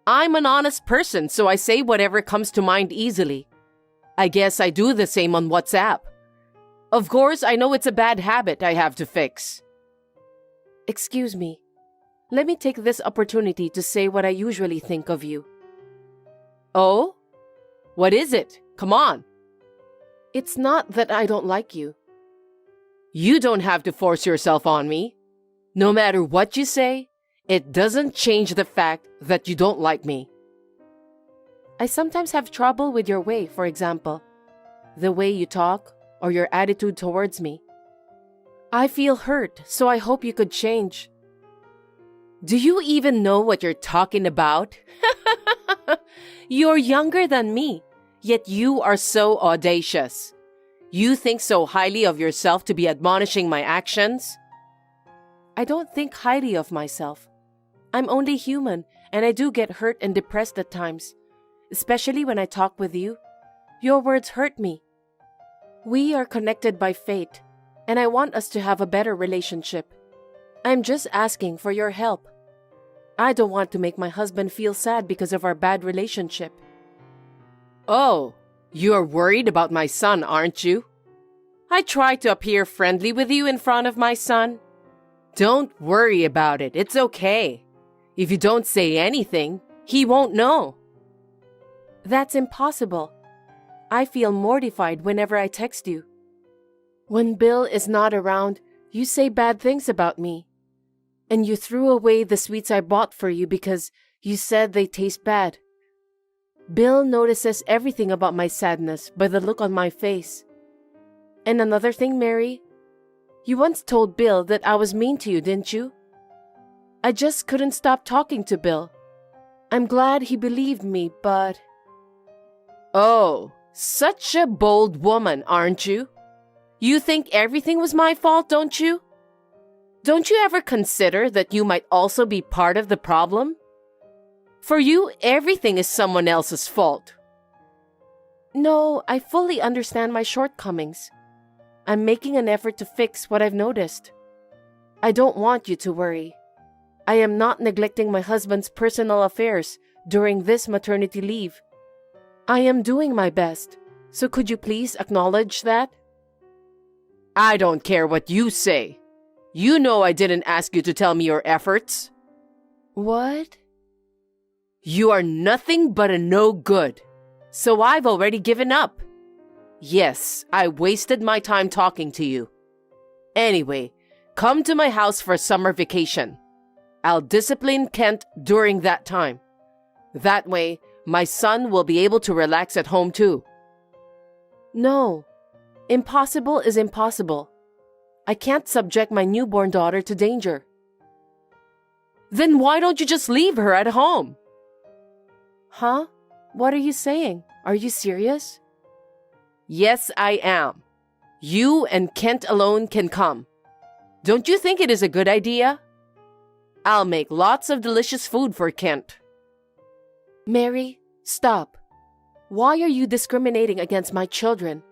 I'm an honest person, so I say whatever comes to mind easily. I guess I do the same on WhatsApp. Of course, I know it's a bad habit I have to fix. Excuse me. Let me take this opportunity to say what I usually think of you. Oh? What is it? Come on. It's not that I don't like you. You don't have to force yourself on me. No matter what you say, it doesn't change the fact that you don't like me. I sometimes have trouble with your way, for example. The way you talk or your attitude towards me. I feel hurt, so I hope you could change. Do you even know what you're talking about? You're younger than me, yet you are so audacious. You think so highly of yourself to be admonishing my actions? I don't think highly of myself. I'm only human, and I do get hurt and depressed at times, especially when I talk with you. Your words hurt me. We are connected by fate, and I want us to have a better relationship. I'm just asking for your help. I don't want to make my husband feel sad because of our bad relationship. Oh, you're worried about my son, aren't you? I try to appear friendly with you in front of my son. Don't worry about it. It's okay. If you don't say anything, he won't know. That's impossible. I feel mortified whenever I text you. When Bill is not around, you say bad things about me. And you threw away the sweets I bought for you because you said they taste bad. Bill notices everything about my sadness by the look on my face. And another thing, Mary, you once told Bill that I was mean to you, didn't you? I just couldn't stop talking to Bill. I'm glad he believed me, but... Oh, such a bold woman, aren't you? You think everything was my fault, don't you? Don't you ever consider that you might also be part of the problem? For you, everything is someone else's fault. No, I fully understand my shortcomings. I'm making an effort to fix what I've noticed. I don't want you to worry. I am not neglecting my husband's personal affairs during this maternity leave. I am doing my best, so could you please acknowledge that? I don't care what you say. You know I didn't ask you to tell me your efforts. What? You are nothing but a no good, so I've already given up. Yes, I wasted my time talking to you. Anyway, come to my house for summer vacation. I'll discipline Kent during that time. That way, My son will be able to relax at home too. No. Impossible is impossible. I can't subject my newborn daughter to danger. Then why don't you just leave her at home? Huh? What are you saying? Are you serious? Yes, I am. You and Kent alone can come. Don't you think it is a good idea? I'll make lots of delicious food for Kent. Mary, stop. Why are you discriminating against my children?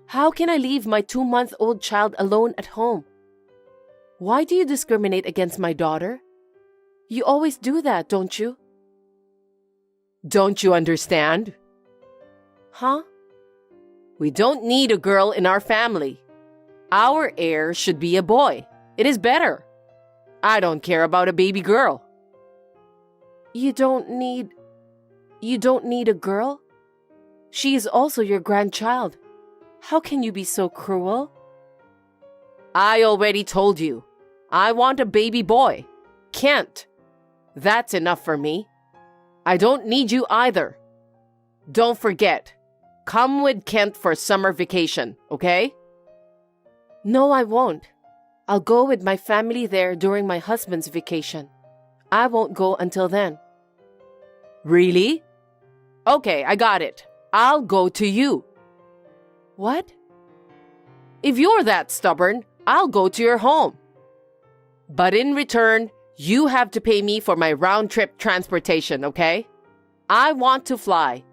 How can I leave my 2-month-old child alone at home? Why do you discriminate against my daughter? You always do that, don't you? Don't you understand? Huh? We don't need a girl in our family. Our heir should be a boy. It is better. I don't care about a baby girl. You don't need a girl? She is also your grandchild. How can you be so cruel? I already told you. I want a baby boy. Kent. That's enough for me. I don't need you either. Don't forget. Come with Kent for summer vacation, okay? No, I won't. I'll go with my family there during my husband's vacation. I won't go until then. Really? Okay, I got it. I'll go to you. What? If you're that stubborn, I'll go to your home. But in return, you have to pay me for my round-trip transportation, okay? I want to fly.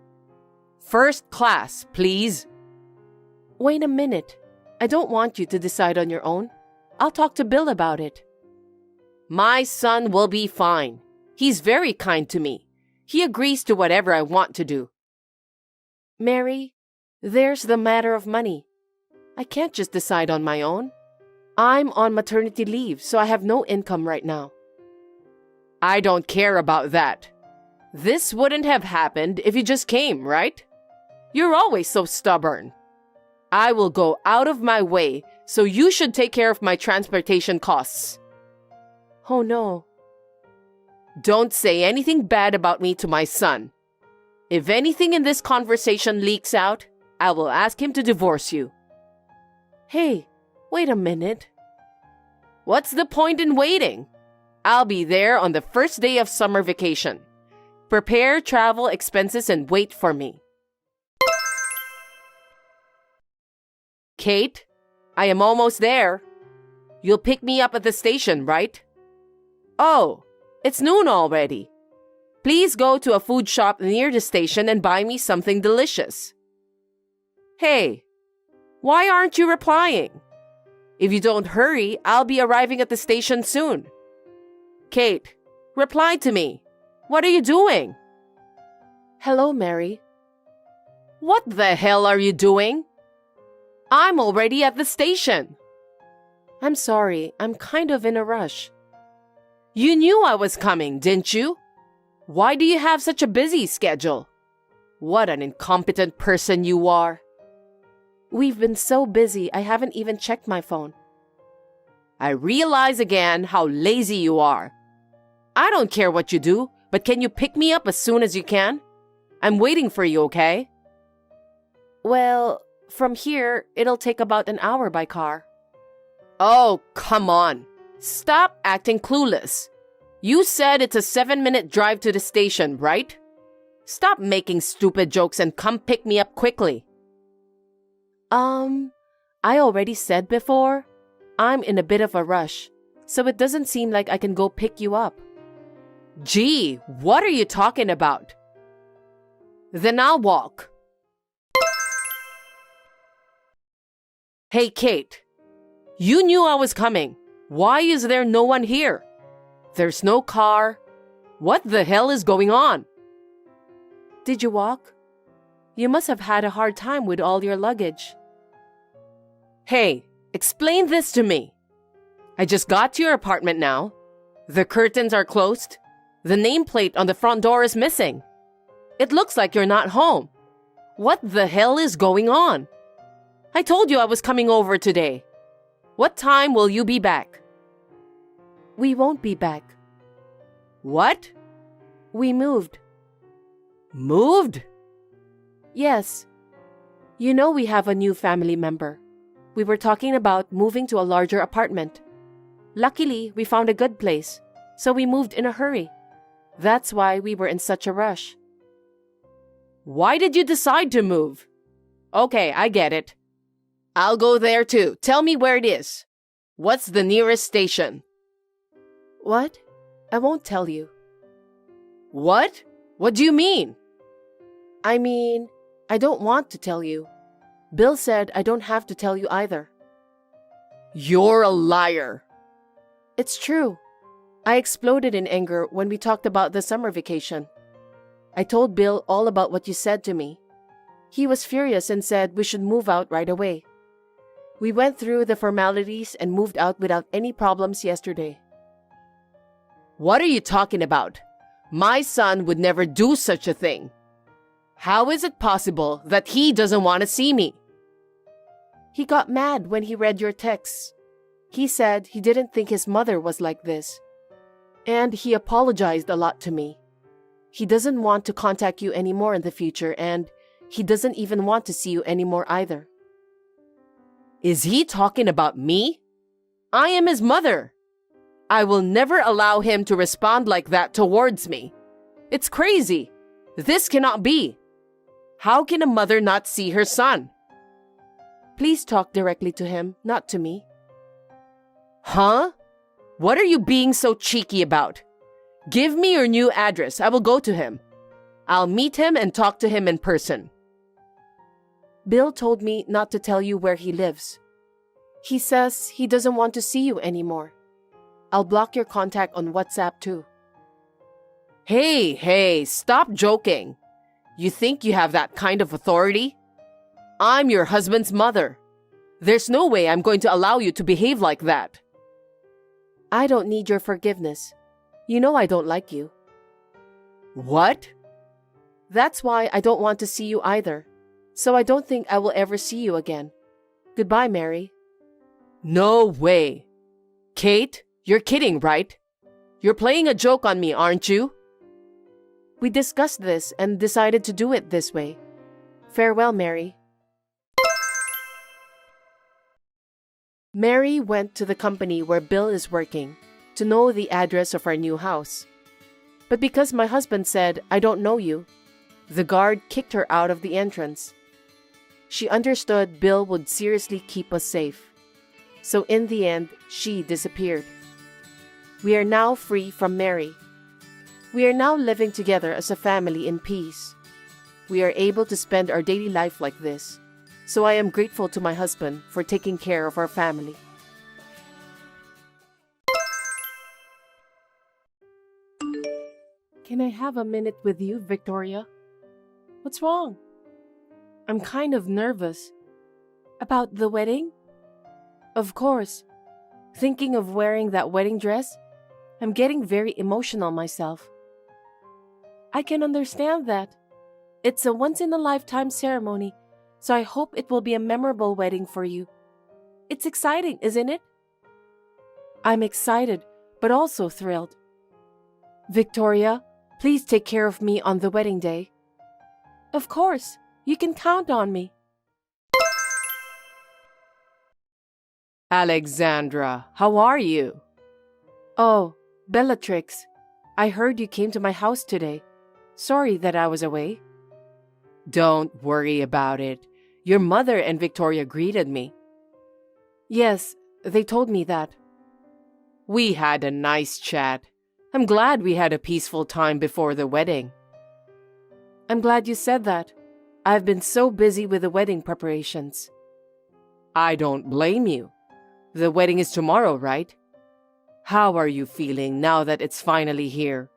First class, please. Wait a minute. I don't want you to decide on your own. I'll talk to Bill about it. My son will be fine. He's very kind to me. He agrees to whatever I want to do. Mary, there's the matter of money. I can't just decide on my own. I'm on maternity leave, so I have no income right now. I don't care about that. This wouldn't have happened if you just came, right? You're always so stubborn. I will go out of my way, so you should take care of my transportation costs. Oh no. Don't say anything bad about me to my son. If anything in this conversation leaks out, I will ask him to divorce you. Hey, wait a minute. What's the point in waiting? I'll be there on the first day of summer vacation. Prepare travel expenses and wait for me. Kate, I am almost there. You'll pick me up at the station, right? Oh, it's noon already. Please go to a food shop near the station and buy me something delicious. Hey, why aren't you replying? If you don't hurry, I'll be arriving at the station soon. Kate, reply to me. What are you doing? Hello, Mary. What the hell are you doing? I'm already at the station. I'm sorry, I'm kind of in a rush. You knew I was coming, didn't you? Why do you have such a busy schedule? What an incompetent person you are. We've been so busy, I haven't even checked my phone. I realize again how lazy you are. I don't care what you do, but can you pick me up as soon as you can? I'm waiting for you, okay? Well, from here, it'll take about an hour by car. Oh, come on. Stop acting clueless. You said it's a 7-minute drive to the station, right? Stop making stupid jokes and come pick me up quickly. I already said before, I'm in a bit of a rush, so it doesn't seem like I can go pick you up. Gee, what are you talking about? Then I'll walk. Hey, Kate. You knew I was coming. Why is there no one here? There's no car. What the hell is going on? Did you walk? You must have had a hard time with all your luggage. Hey, explain this to me. I just got to your apartment now. The curtains are closed. The nameplate on the front door is missing. It looks like you're not home. What the hell is going on? I told you I was coming over today. What time will you be back? We won't be back. What? We moved. Moved? Yes. You know we have a new family member. We were talking about moving to a larger apartment. Luckily, we found a good place, so we moved in a hurry. That's why we were in such a rush. Why did you decide to move? Okay, I get it. I'll go there too. Tell me where it is. What's the nearest station? What? I won't tell you. What? What do you mean? I mean, I don't want to tell you. Bill said I don't have to tell you either. You're a liar. It's true. I exploded in anger when we talked about the summer vacation. I told Bill all about what you said to me. He was furious and said we should move out right away. We went through the formalities and moved out without any problems yesterday. What are you talking about? My son would never do such a thing. How is it possible that he doesn't want to see me? He got mad when he read your texts. He said he didn't think his mother was like this. And he apologized a lot to me. He doesn't want to contact you anymore in the future, and he doesn't even want to see you anymore either. Is he talking about me? I am his mother. I will never allow him to respond like that towards me. It's crazy. This cannot be. How can a mother not see her son? Please talk directly to him, not to me. Huh? What are you being so cheeky about? Give me your new address. I will go to him. I'll meet him and talk to him in person. Bill told me not to tell you where he lives. He says he doesn't want to see you anymore. I'll block your contact on WhatsApp too. Hey, stop joking. You think you have that kind of authority? I'm your husband's mother. There's no way I'm going to allow you to behave like that. I don't need your forgiveness. You know I don't like you. What? That's why I don't want to see you either. So I don't think I will ever see you again. Goodbye, Mary. No way. Kate, you're kidding, right? You're playing a joke on me, aren't you? We discussed this and decided to do it this way. Farewell, Mary. Mary went to the company where Bill is working to know the address of our new house. But because my husband said, I don't know you, the guard kicked her out of the entrance. She understood Bill would seriously keep us safe. So in the end, she disappeared. We are now free from Mary. We are now living together as a family in peace. We are able to spend our daily life like this. So I am grateful to my husband for taking care of our family. Can I have a minute with you, Victoria? What's wrong? I'm kind of nervous. About the wedding? Of course. Thinking of wearing that wedding dress, I'm getting very emotional myself. I can understand that. It's a once-in-a-lifetime ceremony, so I hope it will be a memorable wedding for you. It's exciting, isn't it? I'm excited, but also thrilled. Victoria, please take care of me on the wedding day. Of course, you can count on me. Alexandra, how are you? Oh, Bellatrix, I heard you came to my house today. Sorry that I was away. Don't worry about it. Your mother and Victoria greeted me. Yes, they told me that. We had a nice chat. I'm glad we had a peaceful time before the wedding. I'm glad you said that. I've been so busy with the wedding preparations. I don't blame you. The wedding is tomorrow, right? How are you feeling now that it's finally here?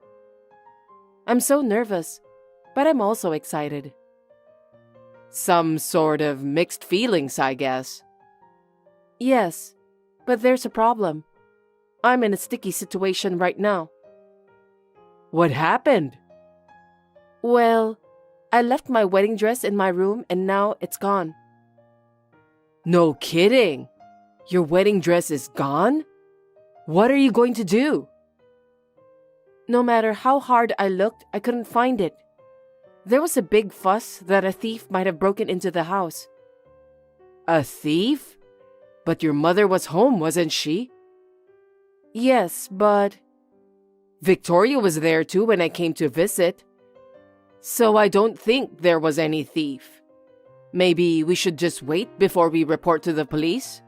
I'm so nervous, but I'm also excited. Some sort of mixed feelings, I guess. Yes, but there's a problem. I'm in a sticky situation right now. What happened? Well, I left my wedding dress in my room and now it's gone. No kidding. Your wedding dress is gone? What are you going to do? No matter how hard I looked, I couldn't find it. There was a big fuss that a thief might have broken into the house. A thief? But your mother was home, wasn't she? Yes, but Victoria was there too when I came to visit. So I don't think there was any thief. Maybe we should just wait before we report to the police?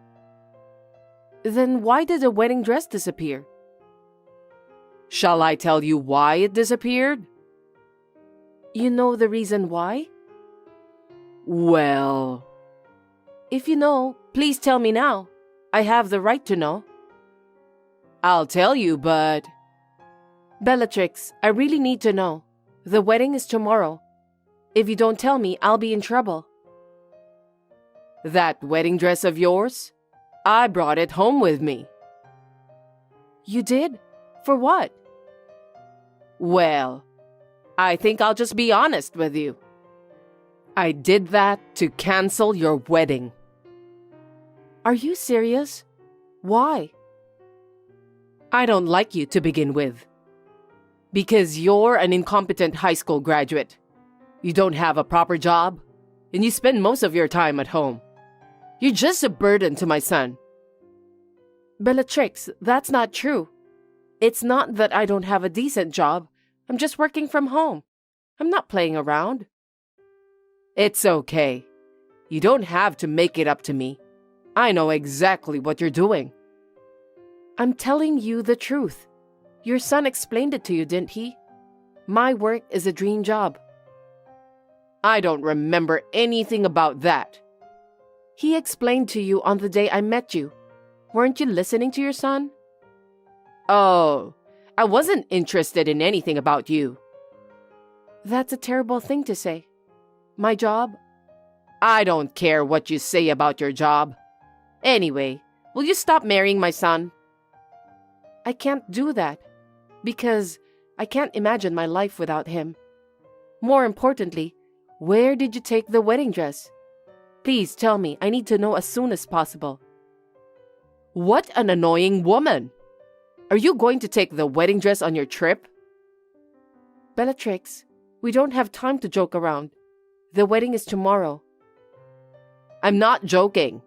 then why did the wedding dress disappear? Shall I tell you why it disappeared? You know the reason why? Well, If you know, please tell me now. I have the right to know. I'll tell you, but Bellatrix, I really need to know. The wedding is tomorrow. If you don't tell me, I'll be in trouble. that wedding dress of yours, I brought it home with me. You did? For what? Well, I think I'll just be honest with you. I did that to cancel your wedding. Are you serious? Why? I don't like you to begin with. Because you're an incompetent high school graduate. You don't have a proper job, and you spend most of your time at home. You're just a burden to my son. Bellatrix, that's not true. It's not that I don't have a decent job. I'm just working from home. I'm not playing around. It's okay. You don't have to make it up to me. I know exactly what you're doing. I'm telling you the truth. Your son explained it to you, didn't he? My work is a dream job. I don't remember anything about that. He explained to you on the day I met you. Weren't you listening to your son? Oh, I wasn't interested in anything about you. That's a terrible thing to say. My job? I don't care what you say about your job. Anyway, will you stop marrying my son? I can't do that. Because I can't imagine my life without him. More importantly, where did you take the wedding dress? Please tell me. I need to know as soon as possible. What an annoying woman! Are you going to take the wedding dress on your trip? Bellatrix, we don't have time to joke around. The wedding is tomorrow. I'm not joking.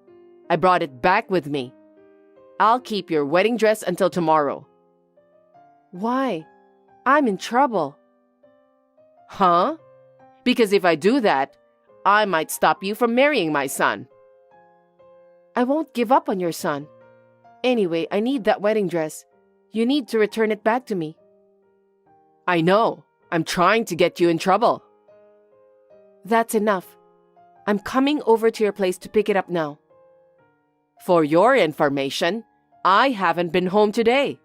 I brought it back with me. I'll keep your wedding dress until tomorrow. Why? I'm in trouble. Huh? Because if I do that, I might stop you from marrying my son. I won't give up on your son. Anyway, I need that wedding dress. You need to return it back to me. I know. I'm trying to get you in trouble. That's enough. I'm coming over to your place to pick it up now. For your information, I haven't been home today.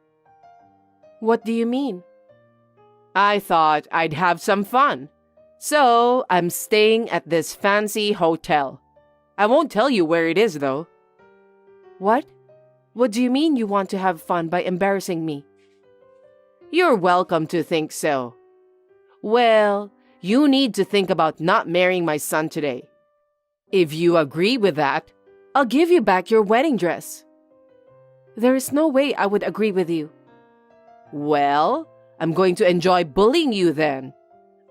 What do you mean? I thought I'd have some fun. So, I'm staying at this fancy hotel. I won't tell you where it is, though. What? What do you mean you want to have fun by embarrassing me? You're welcome to think so. Well, you need to think about not marrying my son today. If you agree with that, I'll give you back your wedding dress. There is no way I would agree with you. Well, I'm going to enjoy bullying you then.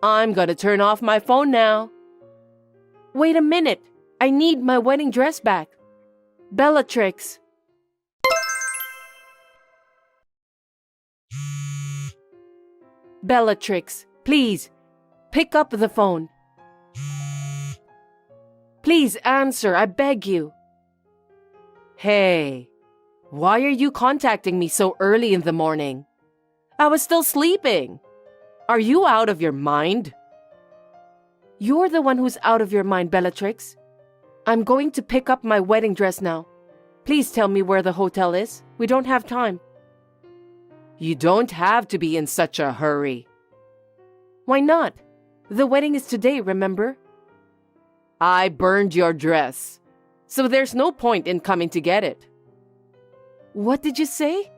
I'm gonna turn off my phone now. Wait a minute. I need my wedding dress back. Bellatrix. Bellatrix, please, pick up the phone. Please answer, I beg you. Hey, why are you contacting me so early in the morning? I was still sleeping. Are you out of your mind? You're the one who's out of your mind, Bellatrix. I'm going to pick up my wedding dress now. Please tell me where the hotel is. We don't have time. You don't have to be in such a hurry. Why not? The wedding is today, remember? I burned your dress, so there's no point in coming to get it. What did you say?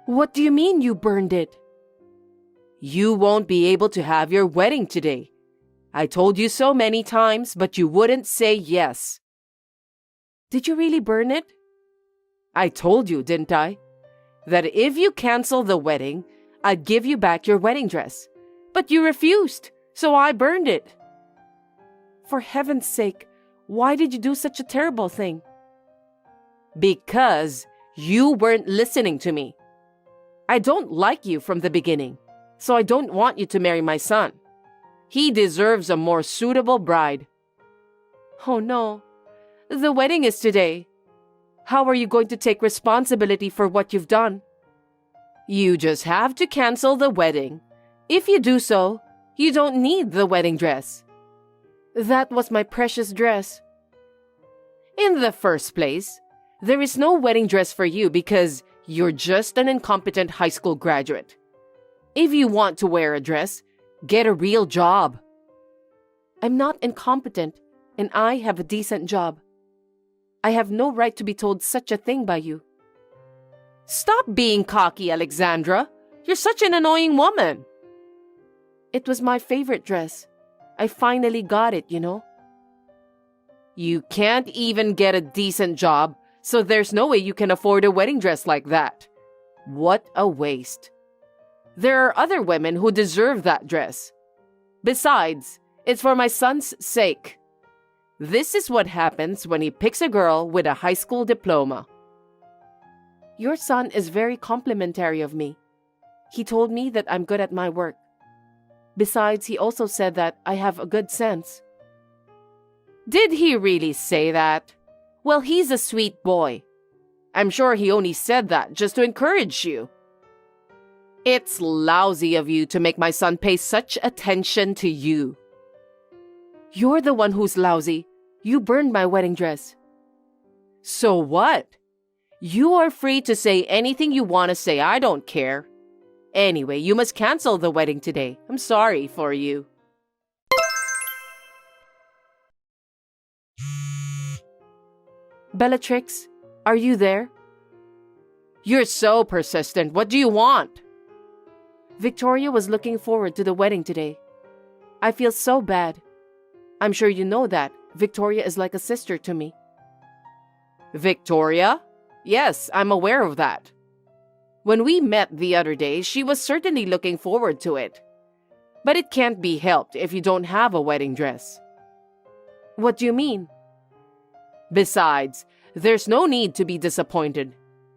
What do you mean you burned it? You won't be able to have your wedding today. I told you so many times, but you wouldn't say yes. Did you really burn it? I told you, didn't I? That if you cancel the wedding, I'd give you back your wedding dress. But you refused. so I burned it. For heaven's sake, why did you do such a terrible thing? Because you weren't listening to me. I don't like you from the beginning, so I don't want you to marry my son. He deserves a more suitable bride. Oh no, the wedding is today. How are you going to take responsibility for what you've done? You just have to cancel the wedding. If you do so, you don't need the wedding dress. That was my precious dress. In the first place, there is no wedding dress for you because you're just an incompetent high school graduate. If you want to wear a dress, get a real job. I'm not incompetent, and I have a decent job. I have no right to be told such a thing by you. Stop being cocky, Alexandra. You're such an annoying woman. It was my favorite dress. I finally got it, you know. You can't even get a decent job, so there's no way you can afford a wedding dress like that. What a waste. There are other women who deserve that dress. Besides, it's for my son's sake. This is what happens when he picks a girl with a high school diploma. Your son is very complimentary of me. He told me that I'm good at my work. Besides, he also said that I have a good sense. Did he really say that? Well, he's a sweet boy. I'm sure he only said that just to encourage you. It's lousy of you to make my son pay such attention to you. You're the one who's lousy. You burned my wedding dress. So what? You are free to say anything you want to say. I don't care. Anyway, you must cancel the wedding today. I'm sorry for you. Bellatrix, are you there? You're so persistent. What do you want? Victoria was looking forward to the wedding today. I feel so bad. I'm sure you know that. Victoria is like a sister to me. Victoria? Yes, I'm aware of that. When we met the other day, she was certainly looking forward to it. But it can't be helped if you don't have a wedding dress. What do you mean? Besides, there's no need to be disappointed.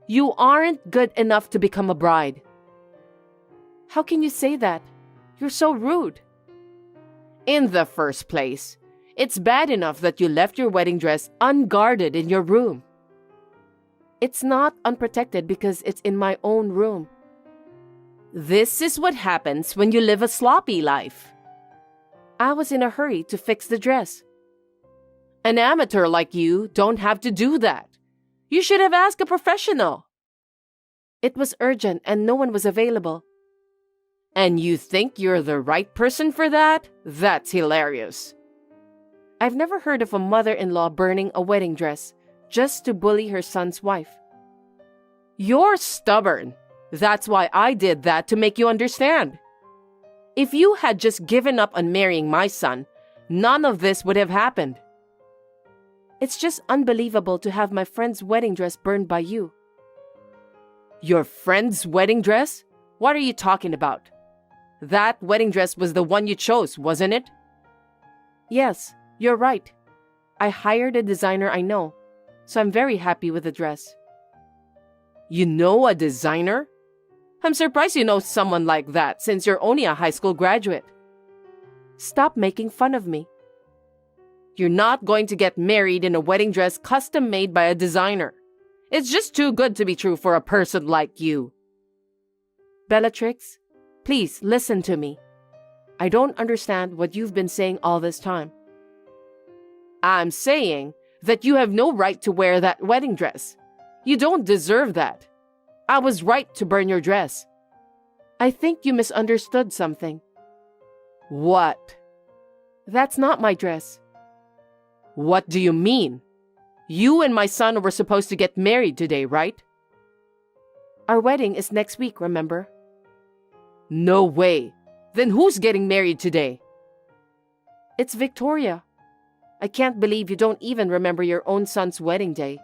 You aren't good enough to become a bride. How can you say that? You're so rude. In the first place, it's bad enough that you left your wedding dress unguarded in your room. It's not unprotected because it's in my own room. This is what happens when you live a sloppy life. I was in a hurry to fix the dress. An amateur like you don't have to do that. You should have asked a professional. It was urgent and no one was available. And you think you're the right person for that? That's hilarious. I've never heard of a mother-in-law burning a wedding dress just to bully her son's wife. You're stubborn. That's why I did that, to make you understand. If you had just given up on marrying my son, none of this would have happened. It's just unbelievable to have my friend's wedding dress burned by you. Your friend's wedding dress? What are you talking about? That wedding dress was the one you chose, wasn't it? Yes, you're right. I hired a designer I know, so I'm very happy with the dress. You know a designer? I'm surprised you know someone like that since you're only a high school graduate. Stop making fun of me. You're not going to get married in a wedding dress custom made by a designer. It's just too good to be true for a person like you. Bellatrix, please listen to me. I don't understand what you've been saying all this time. I'm saying that you have no right to wear that wedding dress. You don't deserve that. I was right to burn your dress. I think you misunderstood something. What? That's not my dress. What do you mean? You and my son were supposed to get married today, right? Our wedding is next week, remember? No way. Then who's getting married today? It's Victoria. I can't believe you don't even remember your own son's wedding day.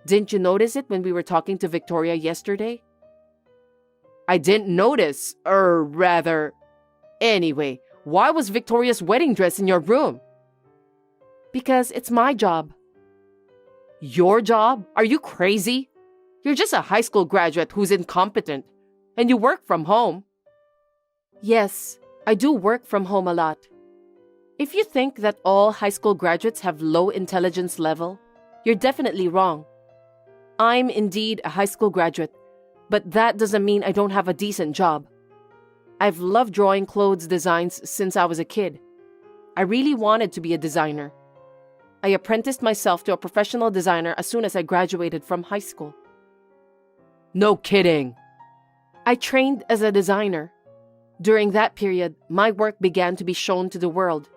Didn't you notice it when we were talking to Victoria yesterday? I didn't notice, or rather... Anyway, Why was Victoria's wedding dress in your room? Because it's my job. Your job? Are you crazy? You're just a high school graduate who's incompetent, and you work from home. Yes, I do work from home a lot. If you think that all high school graduates have low intelligence level, you're definitely wrong. I'm indeed a high school graduate, but that doesn't mean I don't have a decent job. I've loved drawing clothes designs since I was a kid. I really wanted to be a designer. I apprenticed myself to a professional designer as soon as I graduated from high school. No kidding. I trained as a designer. During that period, my work began to be shown to the world.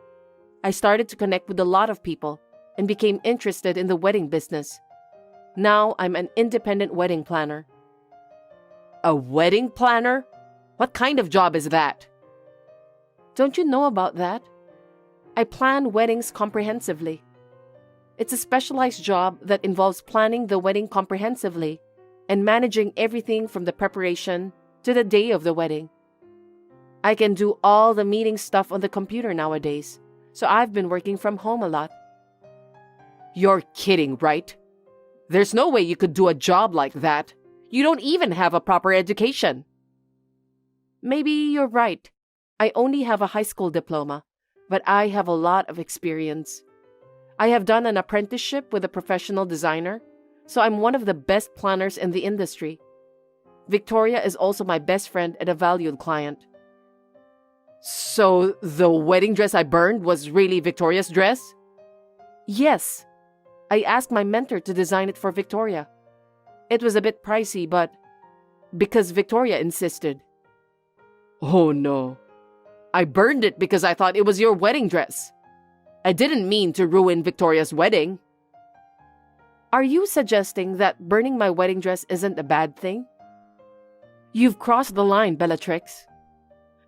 I started to connect with a lot of people and became interested in the wedding business. Now I'm an independent wedding planner. A wedding planner? What kind of job is that? Don't you know about that? I plan weddings comprehensively. It's a specialized job that involves planning the wedding comprehensively and managing everything from the preparation to the day of the wedding. I can do all the meeting stuff on the computer nowadays, so I've been working from home a lot. You're kidding, right? There's no way you could do a job like that. You don't even have a proper education. Maybe you're right. I only have a high school diploma, but I have a lot of experience. I have done an apprenticeship with a professional designer, so I'm one of the best planners in the industry. Victoria is also my best friend and a valued client. So the wedding dress I burned was really Victoria's dress? Yes. I asked my mentor to design it for Victoria. It was a bit pricey, but because Victoria insisted. Oh no. I burned it because I thought it was your wedding dress. I didn't mean to ruin Victoria's wedding. Are you suggesting that burning my wedding dress isn't a bad thing? You've crossed the line, Bellatrix.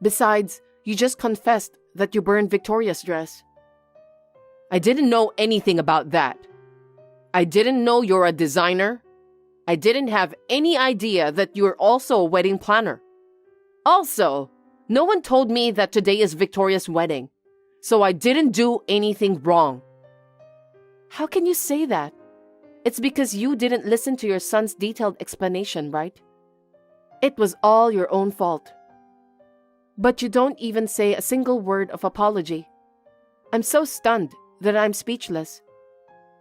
Besides, you just confessed that you burned Victoria's dress. I didn't know anything about that. I didn't know you're a designer. I didn't have any idea that you're also a wedding planner. Also, no one told me that today is Victoria's wedding, so I didn't do anything wrong. How can you say that? It's because you didn't listen to your son's detailed explanation, right? It was all your own fault. But you don't even say a single word of apology. I'm so stunned that I'm speechless.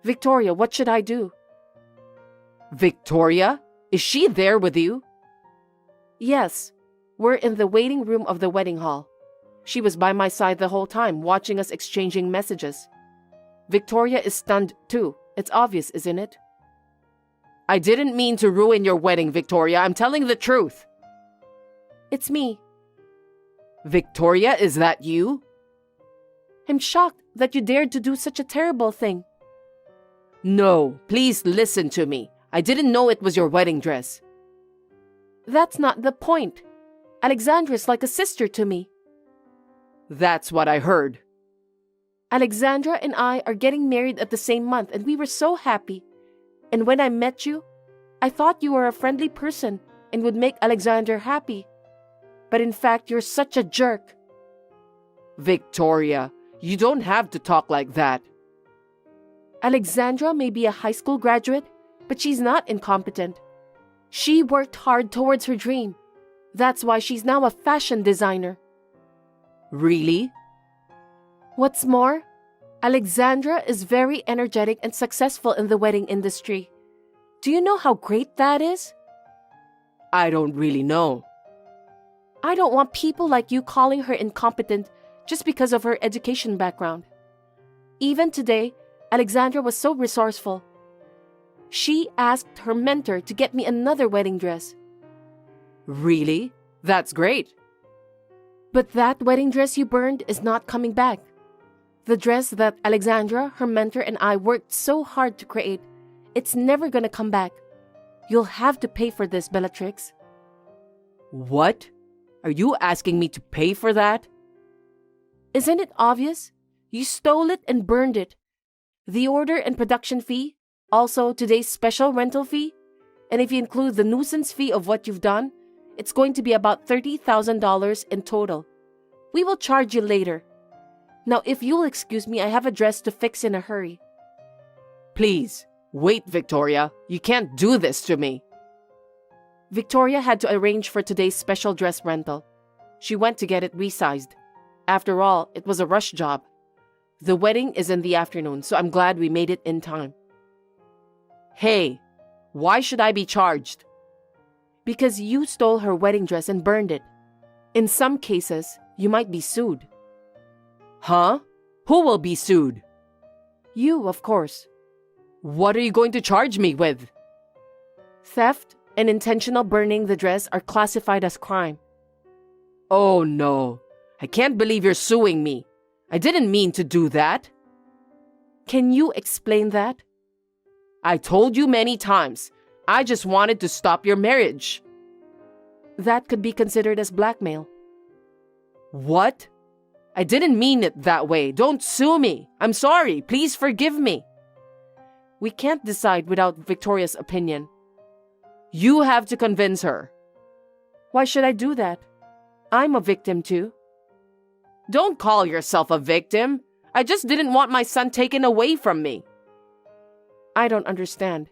Victoria, what should I do? Victoria? Is she there with you? Yes. We're in the waiting room of the wedding hall. She was by my side the whole time, watching us exchanging messages. Victoria is stunned too. It's obvious, isn't it? I didn't mean to ruin your wedding, Victoria. I'm telling the truth. It's me. Victoria, is that you? I'm shocked that you dared to do such a terrible thing. No, please listen to me. I didn't know it was your wedding dress. That's not the point. Alexandra's like a sister to me. That's what I heard. Alexandra and I are getting married at the same month, and we were so happy. And when I met you, I thought you were a friendly person and would make Alexandra happy. But in fact, you're such a jerk. Victoria, you don't have to talk like that. Alexandra may be a high school graduate, but she's not incompetent. She worked hard towards her dream. That's why she's now a fashion designer. Really? What's more, Alexandra is very energetic and successful in the wedding industry. Do you know how great that is? I don't really know. I don't want people like you calling her incompetent just because of her education background. Even today, Alexandra was so resourceful. She asked her mentor to get me another wedding dress. Really? That's great. But that wedding dress you burned is not coming back. The dress that Alexandra, her mentor, and I worked so hard to create, it's never gonna come back. You'll have to pay for this, Bellatrix. What? Are you asking me to pay for that? Isn't it obvious? You stole it and burned it. The order and production fee, also today's special rental fee, and if you include the nuisance fee of what you've done, it's going to be about $30,000 in total. We will charge you later. Now, if you'll excuse me, I have a dress to fix in a hurry. Please, wait, Victoria. You can't do this to me. Victoria had to arrange for today's special dress rental. She went to get it resized. After all, it was a rush job. The wedding is in the afternoon, so I'm glad we made it in time. Hey, why should I be charged? Because you stole her wedding dress and burned it. In some cases, you might be sued. Huh? Who will be sued? You, of course. What are you going to charge me with? Theft and intentional burning the dress are classified as crime. Oh no, I can't believe you're suing me. I didn't mean to do that. Can you explain that? I told you many times. I just wanted to stop your marriage. That could be considered as blackmail. What? I didn't mean it that way. Don't sue me. I'm sorry. Please forgive me. We can't decide without Victoria's opinion. You have to convince her. Why should I do that? I'm a victim too. Don't call yourself a victim. I just didn't want my son taken away from me. I don't understand.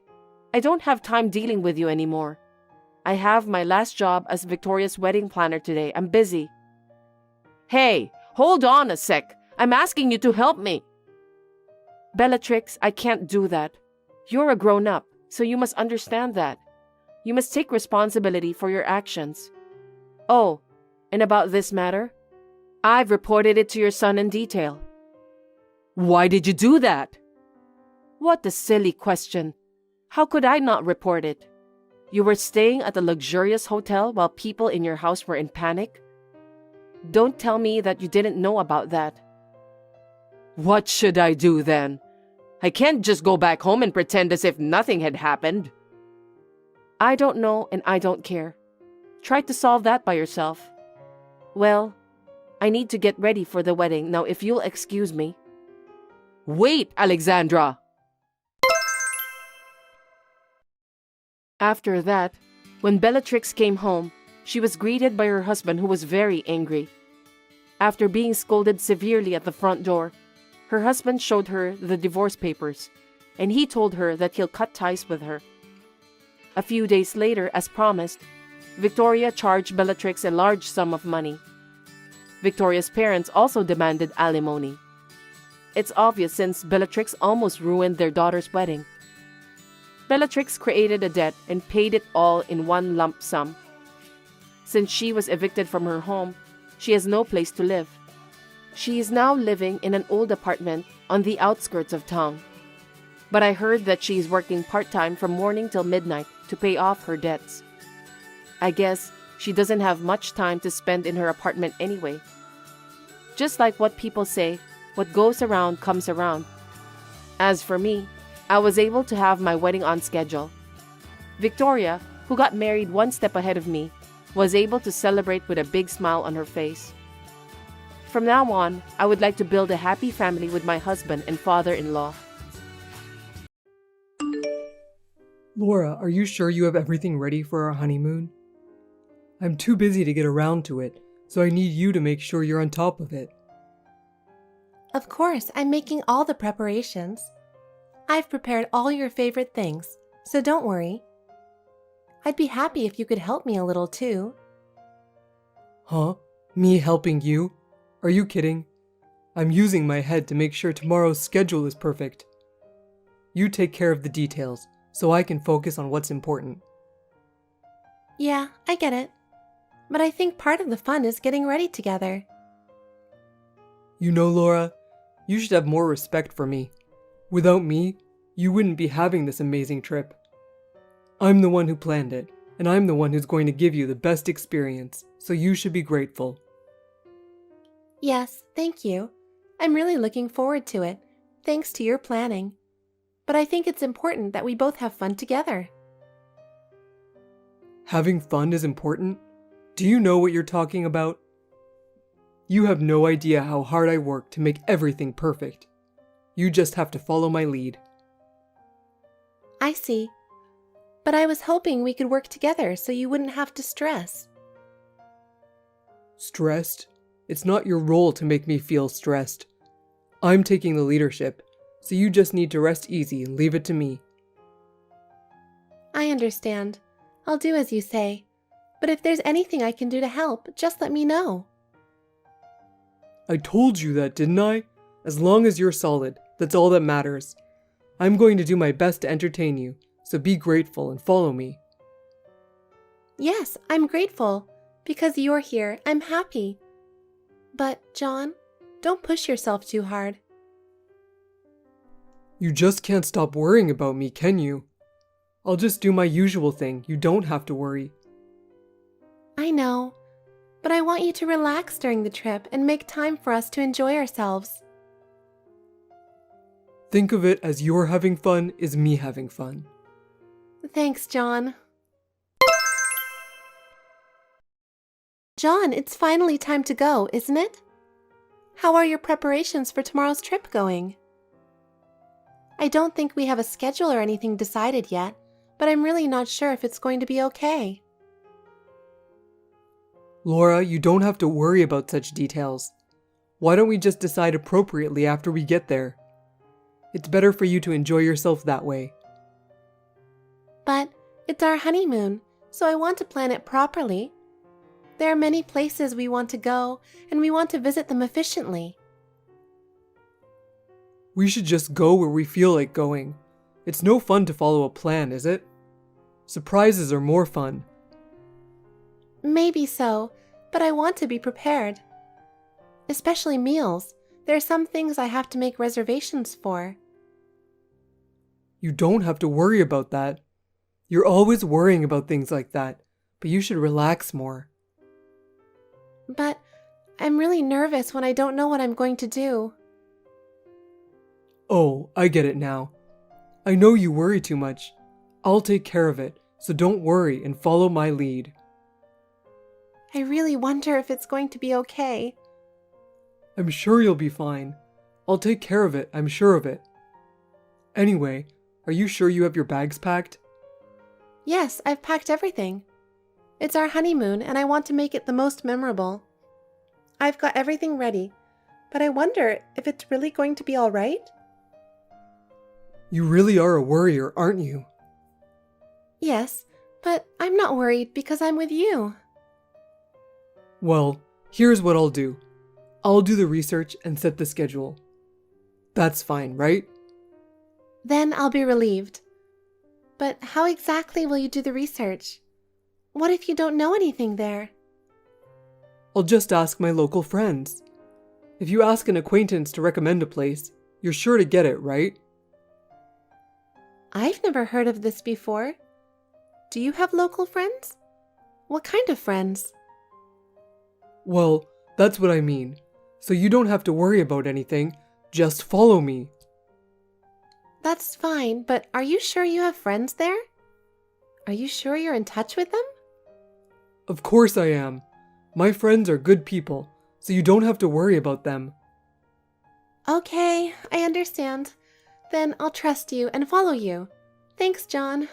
I don't have time dealing with you anymore. I have my last job as Victoria's wedding planner today. I'm busy. Hey, hold on a sec. I'm asking you to help me. Bellatrix, I can't do that. You're a grown-up, so you must understand that. You must take responsibility for your actions. Oh, and about this matter, I've reported it to your son in detail. Why did you do that? What a silly question. How could I not report it? You were staying at a luxurious hotel while people in your house were in panic? Don't tell me that you didn't know about that. What should I do then? I can't just go back home and pretend as if nothing had happened. I don't know and I don't care. Try to solve that by yourself. Well, I need to get ready for the wedding. Now, if you'll excuse me. Wait, Alexandra! After that, when Bellatrix came home, she was greeted by her husband, who was very angry. After being scolded severely at the front door, her husband showed her the divorce papers, and he told her that he'll cut ties with her. A few days later, as promised, Victoria charged Bellatrix a large sum of money. Victoria's parents also demanded alimony. It's obvious since Bellatrix almost ruined their daughter's wedding. Bellatrix created a debt and paid it all in one lump sum. Since she was evicted from her home, she has no place to live. She is now living in an old apartment on the outskirts of town. But I heard that she is working part-time from morning till midnight to pay off her debts. I guess she doesn't have much time to spend in her apartment anyway. Just like what people say, what goes around comes around. As for me, I was able to have my wedding on schedule. Victoria, who got married one step ahead of me, was able to celebrate with a big smile on her face. From now on, I would like to build a happy family with my husband and father-in-law. Laura, are you sure you have everything ready for our honeymoon? I'm too busy to get around to it, so I need you to make sure you're on top of it. Of course, I'm making all the preparations. I've prepared all your favorite things, so don't worry. I'd be happy if you could help me a little too. Huh? Me helping you? Are you kidding? I'm using my head to make sure tomorrow's schedule is perfect. You take care of the details, so I can focus on what's important. Yeah, I get it. But I think part of the fun is getting ready together. You know, Laura, you should have more respect for me. Without me, you wouldn't be having this amazing trip. I'm the one who planned it, and I'm the one who's going to give you the best experience, so you should be grateful. Yes, thank you. I'm really looking forward to it, thanks to your planning. But I think it's important that we both have fun together. Having fun is important? Do you know what you're talking about? You have no idea how hard I work to make everything perfect. You just have to follow my lead. I see. But I was hoping we could work together so you wouldn't have to stress. Stressed? It's not your role to make me feel stressed. I'm taking the leadership, so you just need to rest easy and leave it to me. I understand. I'll do as you say. But if there's anything I can do to help, just let me know. I told you that, didn't I? As long as you're solid, that's all that matters. I'm going to do my best to entertain you, so be grateful and follow me. Yes, I'm grateful. Because you're here, I'm happy. But, John, don't push yourself too hard. You just can't stop worrying about me, can you? I'll just do my usual thing. You don't have to worry. I know, but I want you to relax during the trip and make time for us to enjoy ourselves. Think of it as you're having fun is me having fun. Thanks, John. John, it's finally time to go, isn't it? How are your preparations for tomorrow's trip going? I don't think we have a schedule or anything decided yet, but I'm really not sure if it's going to be okay. Laura, you don't have to worry about such details. Why don't we just decide appropriately after we get there? It's better for you to enjoy yourself that way. But it's our honeymoon, so I want to plan it properly. There are many places we want to go, and we want to visit them efficiently. We should just go where we feel like going. It's no fun to follow a plan, is it? Surprises are more fun. Maybe so, but I want to be prepared. Especially meals. There are some things I have to make reservations for. You don't have to worry about that. You're always worrying about things like that, but you should relax more. But I'm really nervous when I don't know what I'm going to do. Oh, I get it now. I know you worry too much. I'll take care of it, so don't worry and follow my lead. I really wonder if it's going to be okay. I'm sure you'll be fine. I'll take care of it, I'm sure of it. Anyway, are you sure you have your bags packed? Yes, I've packed everything. It's our honeymoon, and I want to make it the most memorable. I've got everything ready, but I wonder if it's really going to be all right? You really are a worrier, aren't you? Yes, but I'm not worried because I'm with you. Well, here's what I'll do. I'll do the research and set the schedule. That's fine, right? Then I'll be relieved. But how exactly will you do the research? What if you don't know anything there? I'll just ask my local friends. If you ask an acquaintance to recommend a place, you're sure to get it, right? I've never heard of this before. Do you have local friends? What kind of friends? Well, that's what I mean. So you don't have to worry about anything. Just follow me. That's fine, but are you sure you have friends there? Are you sure you're in touch with them? Of course I am. My friends are good people, so you don't have to worry about them. Okay, I understand. Then I'll trust you and follow you. Thanks, John.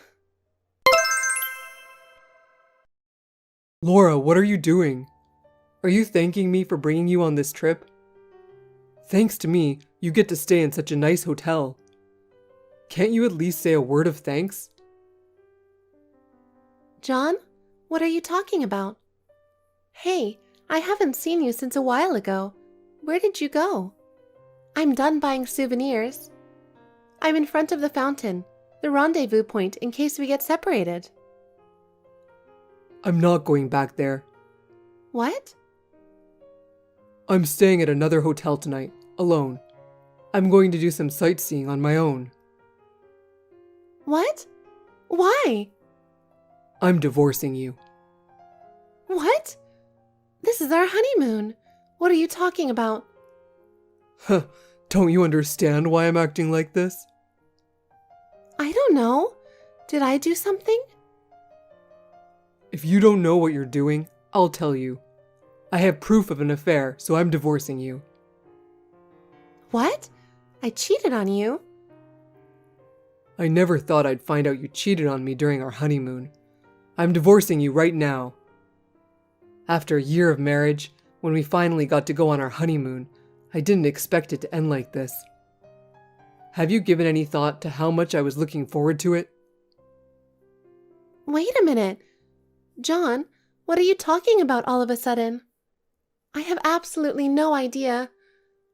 Laura, what are you doing? Are you thanking me for bringing you on this trip? Thanks to me, you get to stay in such a nice hotel. Can't you at least say a word of thanks? John, what are you talking about? Hey, I haven't seen you since a while ago. Where did you go? I'm done buying souvenirs. I'm in front of the fountain, the rendezvous point in case we get separated. I'm not going back there. What? I'm staying at another hotel tonight, alone. I'm going to do some sightseeing on my own. What? Why? I'm divorcing you. What? This is our honeymoon. What are you talking about? Huh, don't you understand why I'm acting like this? I don't know. Did I do something? If you don't know what you're doing, I'll tell you. I have proof of an affair, so I'm divorcing you. What? I cheated on you? I never thought I'd find out you cheated on me during our honeymoon. I'm divorcing you right now. After a year of marriage, When we finally got to go on our honeymoon, I didn't expect it to end like this. Have you given any thought to how much I was looking forward to it? Wait a minute. John, what are you talking about all of a sudden? I have absolutely no idea.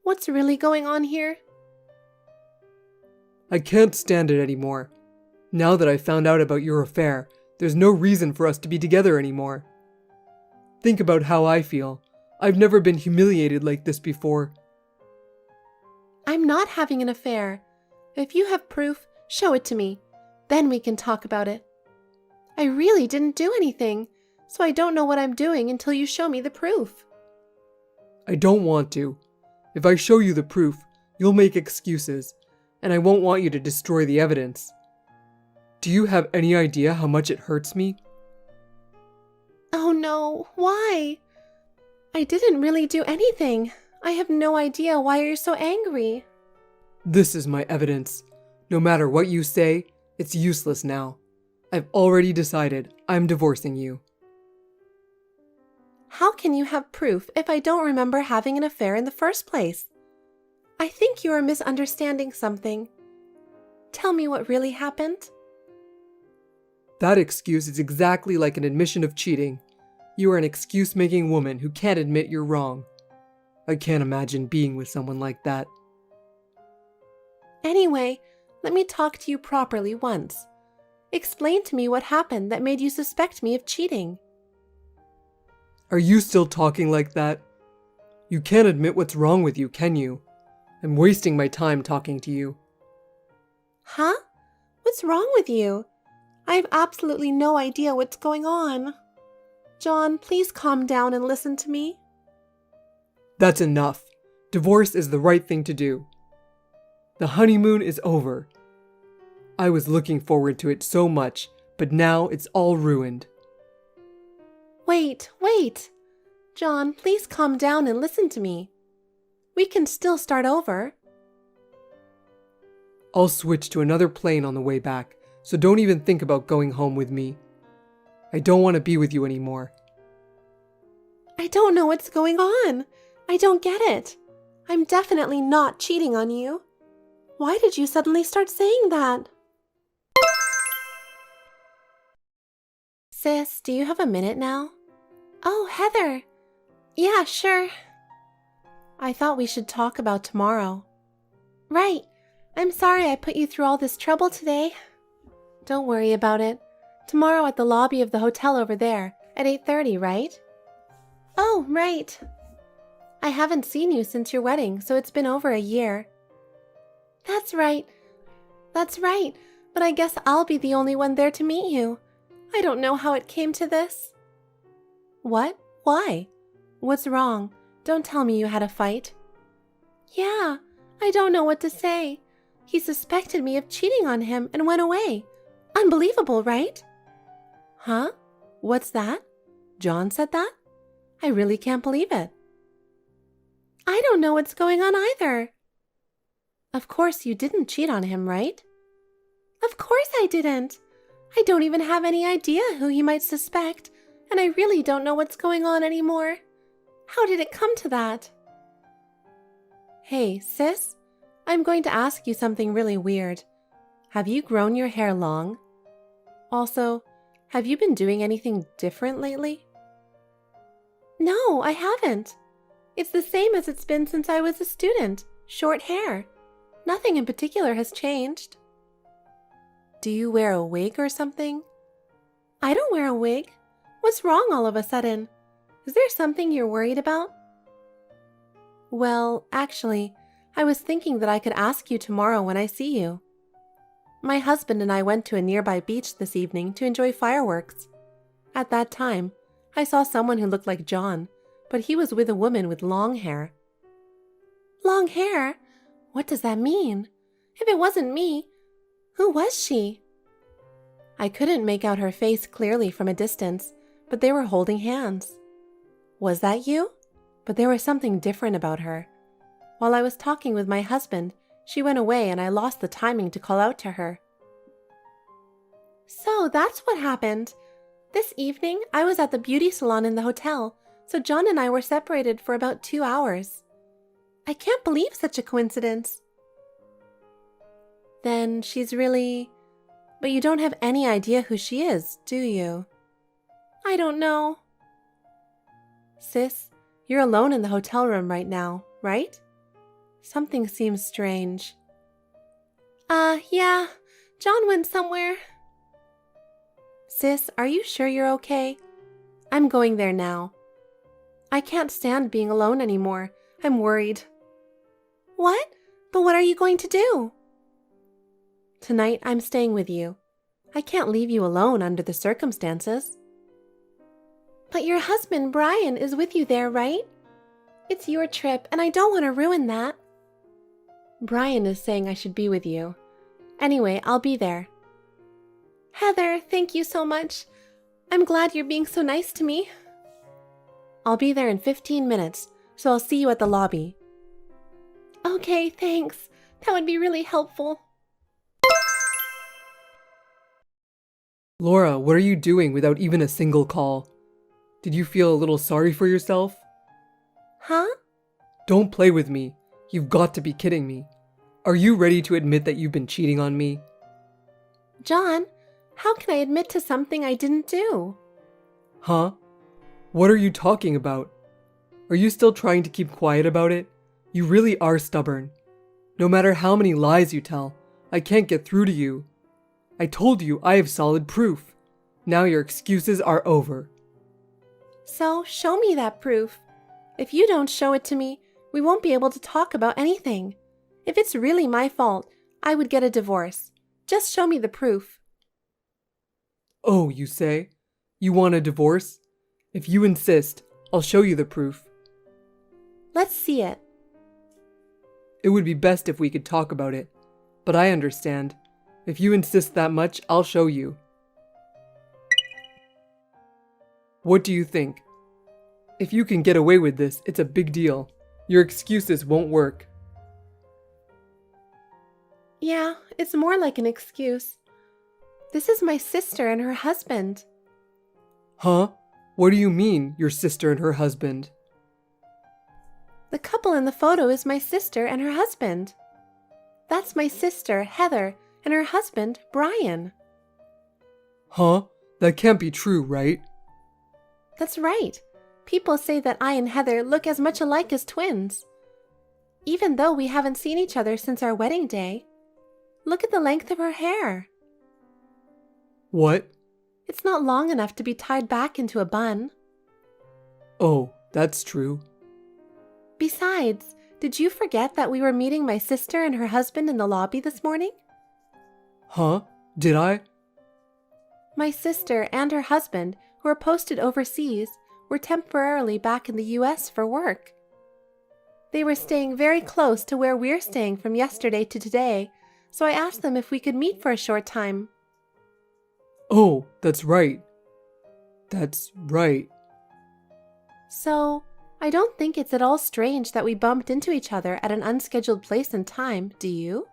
What's really going on here? I can't stand it anymore. Now that I found out about your affair, there's no reason for us to be together anymore. Think about how I feel. I've never been humiliated like this before. I'm not having an affair. If you have proof, show it to me. Then we can talk about it. I really didn't do anything, so I don't know what I'm doing until you show me the proof. I don't want to. If I show you the proof, you'll make excuses, and I won't want you to destroy the evidence. Do you have any idea how much it hurts me? Oh no, why? I didn't really do anything. I have no idea why you're so angry. This is my evidence. No matter what you say, it's useless now. I've already decided I'm divorcing you. How can you have proof if I don't remember having an affair in the first place? I think you are misunderstanding something. Tell me what really happened. That excuse is exactly like an admission of cheating. You are an excuse-making woman who can't admit you're wrong. I can't imagine being with someone like that. Anyway, let me talk to you properly once. Explain to me what happened that made you suspect me of cheating. Are you still talking like that? You can't admit what's wrong with you, can you? I'm wasting my time talking to you. Huh? What's wrong with you? I have absolutely no idea what's going on. John, please calm down and listen to me. That's enough. Divorce is the right thing to do. The honeymoon is over. I was looking forward to it so much, but now it's all ruined. Wait. John, please calm down and listen to me. We can still start over. I'll switch to another plane on the way back, so don't even think about going home with me. I don't want to be with you anymore. I don't know what's going on. I don't get it. I'm definitely not cheating on you. Why did you suddenly start saying that? Sis, do you have a minute now? Oh, Heather. Yeah, sure. I thought we should talk about tomorrow. Right. I'm sorry I put you through all this trouble today. Don't worry about it. Tomorrow at the lobby of the hotel over there at 8:30, right? Oh, right. I haven't seen you since your wedding, so it's been over a year. That's right. But I guess I'll be the only one there to meet you. I don't know how it came to this. What? Why? What's wrong? Don't tell me you had a fight. Yeah, I don't know what to say. He suspected me of cheating on him and went away. Unbelievable, right? Huh? What's that? John said that? I really can't believe it. I don't know what's going on either. Of course you didn't cheat on him, right? Of course I didn't. I don't even have any idea who he might suspect, and I really don't know what's going on anymore. How did it come to that? Hey, sis, I'm going to ask you something really weird. Have you grown your hair long? Also, have you been doing anything different lately? No, I haven't. It's the same as it's been since I was a student. Short hair. Nothing in particular has changed. Do you wear a wig or something? I don't wear a wig. What's wrong all of a sudden? Is there something you're worried about? Well, actually, I was thinking that I could ask you tomorrow when I see you. My husband and I went to a nearby beach this evening to enjoy fireworks. At that time, I saw someone who looked like John, but he was with a woman with long hair. Long hair? What does that mean? If it wasn't me, who was she? I couldn't make out her face clearly from a distance, but they were holding hands. Was that you? But there was something different about her. While I was talking with my husband, she went away and I lost the timing to call out to her. So that's what happened. This evening, I was at the beauty salon in the hotel, so John and I were separated for about 2 hours. I can't believe such a coincidence. Then she's really... But you don't have any idea who she is, do you? I don't know. Sis, you're alone in the hotel room right now, right? Something seems strange. Yeah. John went somewhere. Sis, are you sure you're okay? I'm going there now. I can't stand being alone anymore. I'm worried. What? But what are you going to do? Tonight, I'm staying with you. I can't leave you alone under the circumstances. But your husband, Brian, is with you there, right? It's your trip, and I don't want to ruin that. Brian is saying I should be with you. Anyway, I'll be there. Heather, thank you so much. I'm glad you're being so nice to me. I'll be there in 15 minutes, so I'll see you at the lobby. Okay, thanks. That would be really helpful. Laura, what are you doing without even a single call? Did you feel a little sorry for yourself? Huh? Don't play with me. You've got to be kidding me. Are you ready to admit that you've been cheating on me? John, how can I admit to something I didn't do? Huh? What are you talking about? Are you still trying to keep quiet about it? You really are stubborn. No matter how many lies you tell, I can't get through to you. I told you I have solid proof. Now your excuses are over. So, show me that proof. If you don't show it to me, we won't be able to talk about anything. If it's really my fault, I would get a divorce. Just show me the proof. Oh, you say? You want a divorce? If you insist, I'll show you the proof. Let's see it. It would be best if we could talk about it, but I understand. If you insist that much, I'll show you. What do you think? If you can get away with this, it's a big deal. Your excuses won't work. Yeah, it's more like an excuse. This is my sister and her husband. Huh? What do you mean, your sister and her husband? The couple in the photo is my sister and her husband. That's my sister, Heather, and her husband, Brian. Huh? That can't be true, right? That's right. People say that I and Heather look as much alike as twins. Even though we haven't seen each other since our wedding day. Look at the length of her hair. What? It's not long enough to be tied back into a bun. Oh, that's true. Besides, did you forget that we were meeting my sister and her husband in the lobby this morning? Huh? Did I? My sister and her husband, who are posted overseas, were temporarily back in the US for work. They were staying very close to where we're staying from yesterday to today, so I asked them if we could meet for a short time. Oh, that's right. That's right. So, I don't think it's at all strange that we bumped into each other at an unscheduled place and time, do you?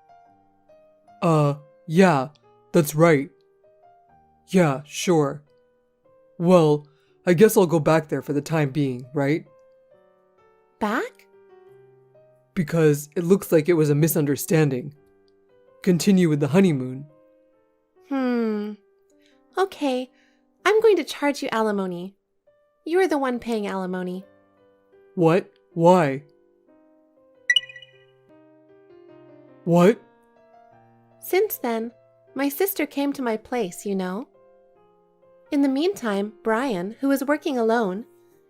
Yeah, that's right. Yeah, sure. Well, I guess I'll go back there for the time being, right? Back? Because it looks like it was a misunderstanding. Continue with the honeymoon. Okay, I'm going to charge you alimony. You're the one paying alimony. What? Why? What? Since then, my sister came to my place, you know. In the meantime, Brian, who was working alone,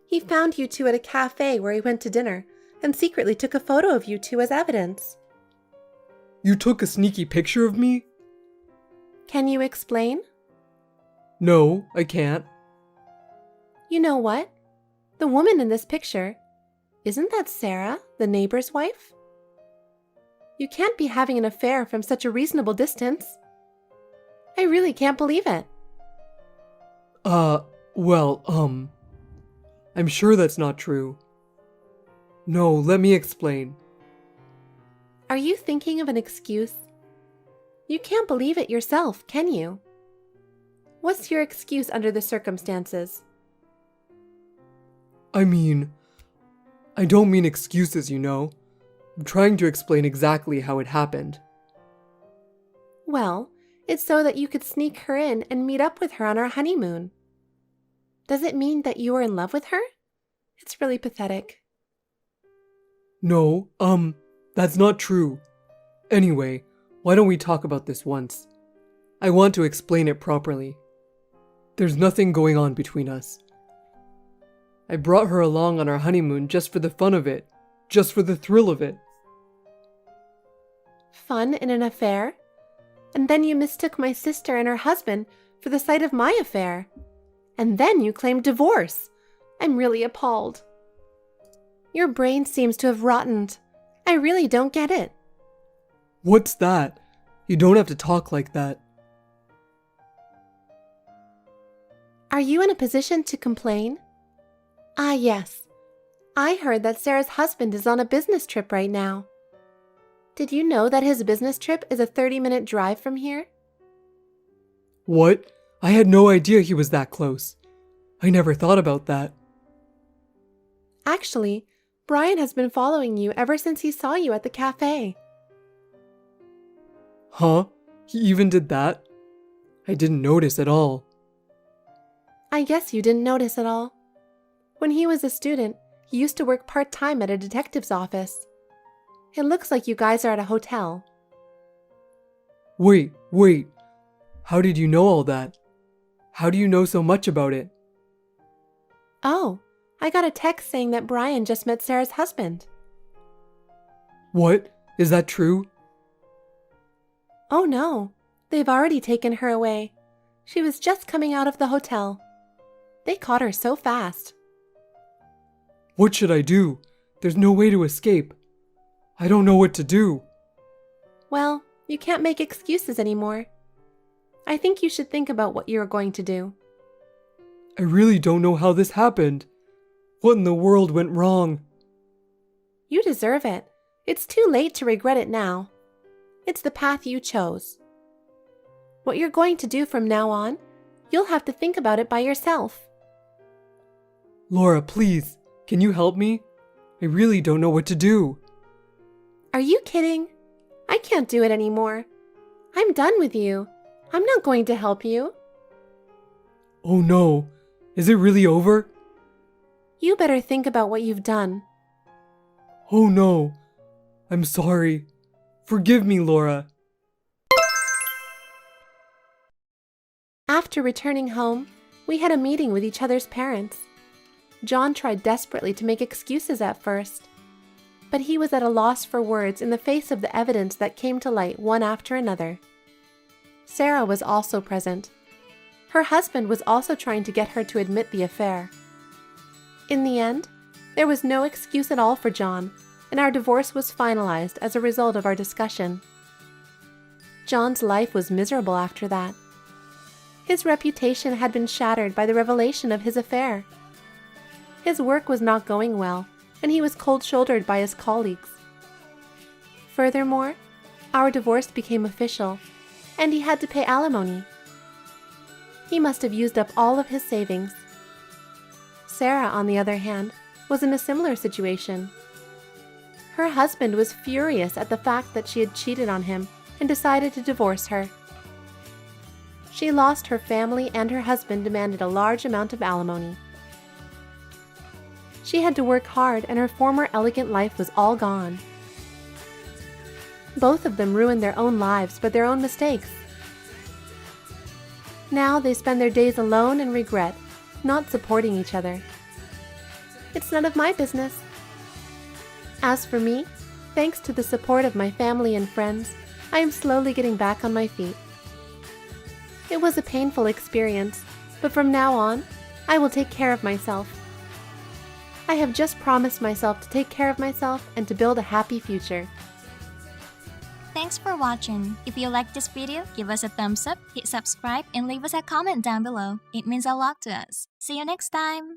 he found you two at a cafe where he went to dinner and secretly took a photo of you two as evidence. You took a sneaky picture of me? Can you explain? No, I can't. You know what? The woman in this picture, isn't that Sarah, the neighbor's wife? You can't be having an affair from such a reasonable distance. I really can't believe it. I'm sure that's not true. No, let me explain. Are you thinking of an excuse? You can't believe it yourself, can you? What's your excuse under the circumstances? I mean, I don't mean excuses, you know. I'm trying to explain exactly how it happened. Well, it's so that you could sneak her in and meet up with her on our honeymoon. Does it mean that you were in love with her? It's really pathetic. No, that's not true. Anyway, why don't we talk about this once? I want to explain it properly. There's nothing going on between us. I brought her along on our honeymoon just for the fun of it, just for the thrill of it. Fun in an affair? And then you mistook my sister and her husband for the site of my affair. And then you claimed divorce. I'm really appalled. Your brain seems to have rotted. I really don't get it. What's that? You don't have to talk like that. Are you in a position to complain? Ah, yes. I heard that Sarah's husband is on a business trip right now. Did you know that his business trip is a 30-minute drive from here? What? I had no idea he was that close. I never thought about that. Actually, Brian has been following you ever since he saw you at the cafe. Huh? He even did that? I didn't notice at all. I guess you didn't notice at all. When he was a student, he used to work part-time at a detective's office. It looks like you guys are at a hotel. Wait. How did you know all that? How do you know so much about it? Oh, I got a text saying that Brian just met Sarah's husband. What? Is that true? Oh no, they've already taken her away. She was just coming out of the hotel. They caught her so fast. What should I do? There's no way to escape. I don't know what to do. Well, you can't make excuses anymore. I think you should think about what you're going to do. I really don't know how this happened. What in the world went wrong? You deserve it. It's too late to regret it now. It's the path you chose. What you're going to do from now on, you'll have to think about it by yourself. Laura, please, can you help me? I really don't know what to do. Are you kidding? I can't do it anymore. I'm done with you. I'm not going to help you. Oh no, is it really over? You better think about what you've done. Oh no, I'm sorry. Forgive me, Laura. After returning home, we had a meeting with each other's parents. John tried desperately to make excuses at first, but he was at a loss for words in the face of the evidence that came to light one after another. Sarah was also present. Her husband was also trying to get her to admit the affair. In the end, there was no excuse at all for John, and our divorce was finalized as a result of our discussion. John's life was miserable after that. His reputation had been shattered by the revelation of his affair. His work was not going well, and he was cold-shouldered by his colleagues. Furthermore, our divorce became official, and he had to pay alimony. He must have used up all of his savings. Sarah, on the other hand, was in a similar situation. Her husband was furious at the fact that she had cheated on him and decided to divorce her. She lost her family, and her husband demanded a large amount of alimony. She had to work hard, and her former elegant life was all gone. Both of them ruined their own lives by their own mistakes. Now they spend their days alone in regret, not supporting each other. It's none of my business. As for me, thanks to the support of my family and friends, I am slowly getting back on my feet. It was a painful experience, but from now on, I will take care of myself. I have just promised myself to take care of myself and to build a happy future. Thanks for watching. If you liked this video, give us a thumbs up, hit subscribe, and leave us a comment down below. It means a lot to us. See you next time!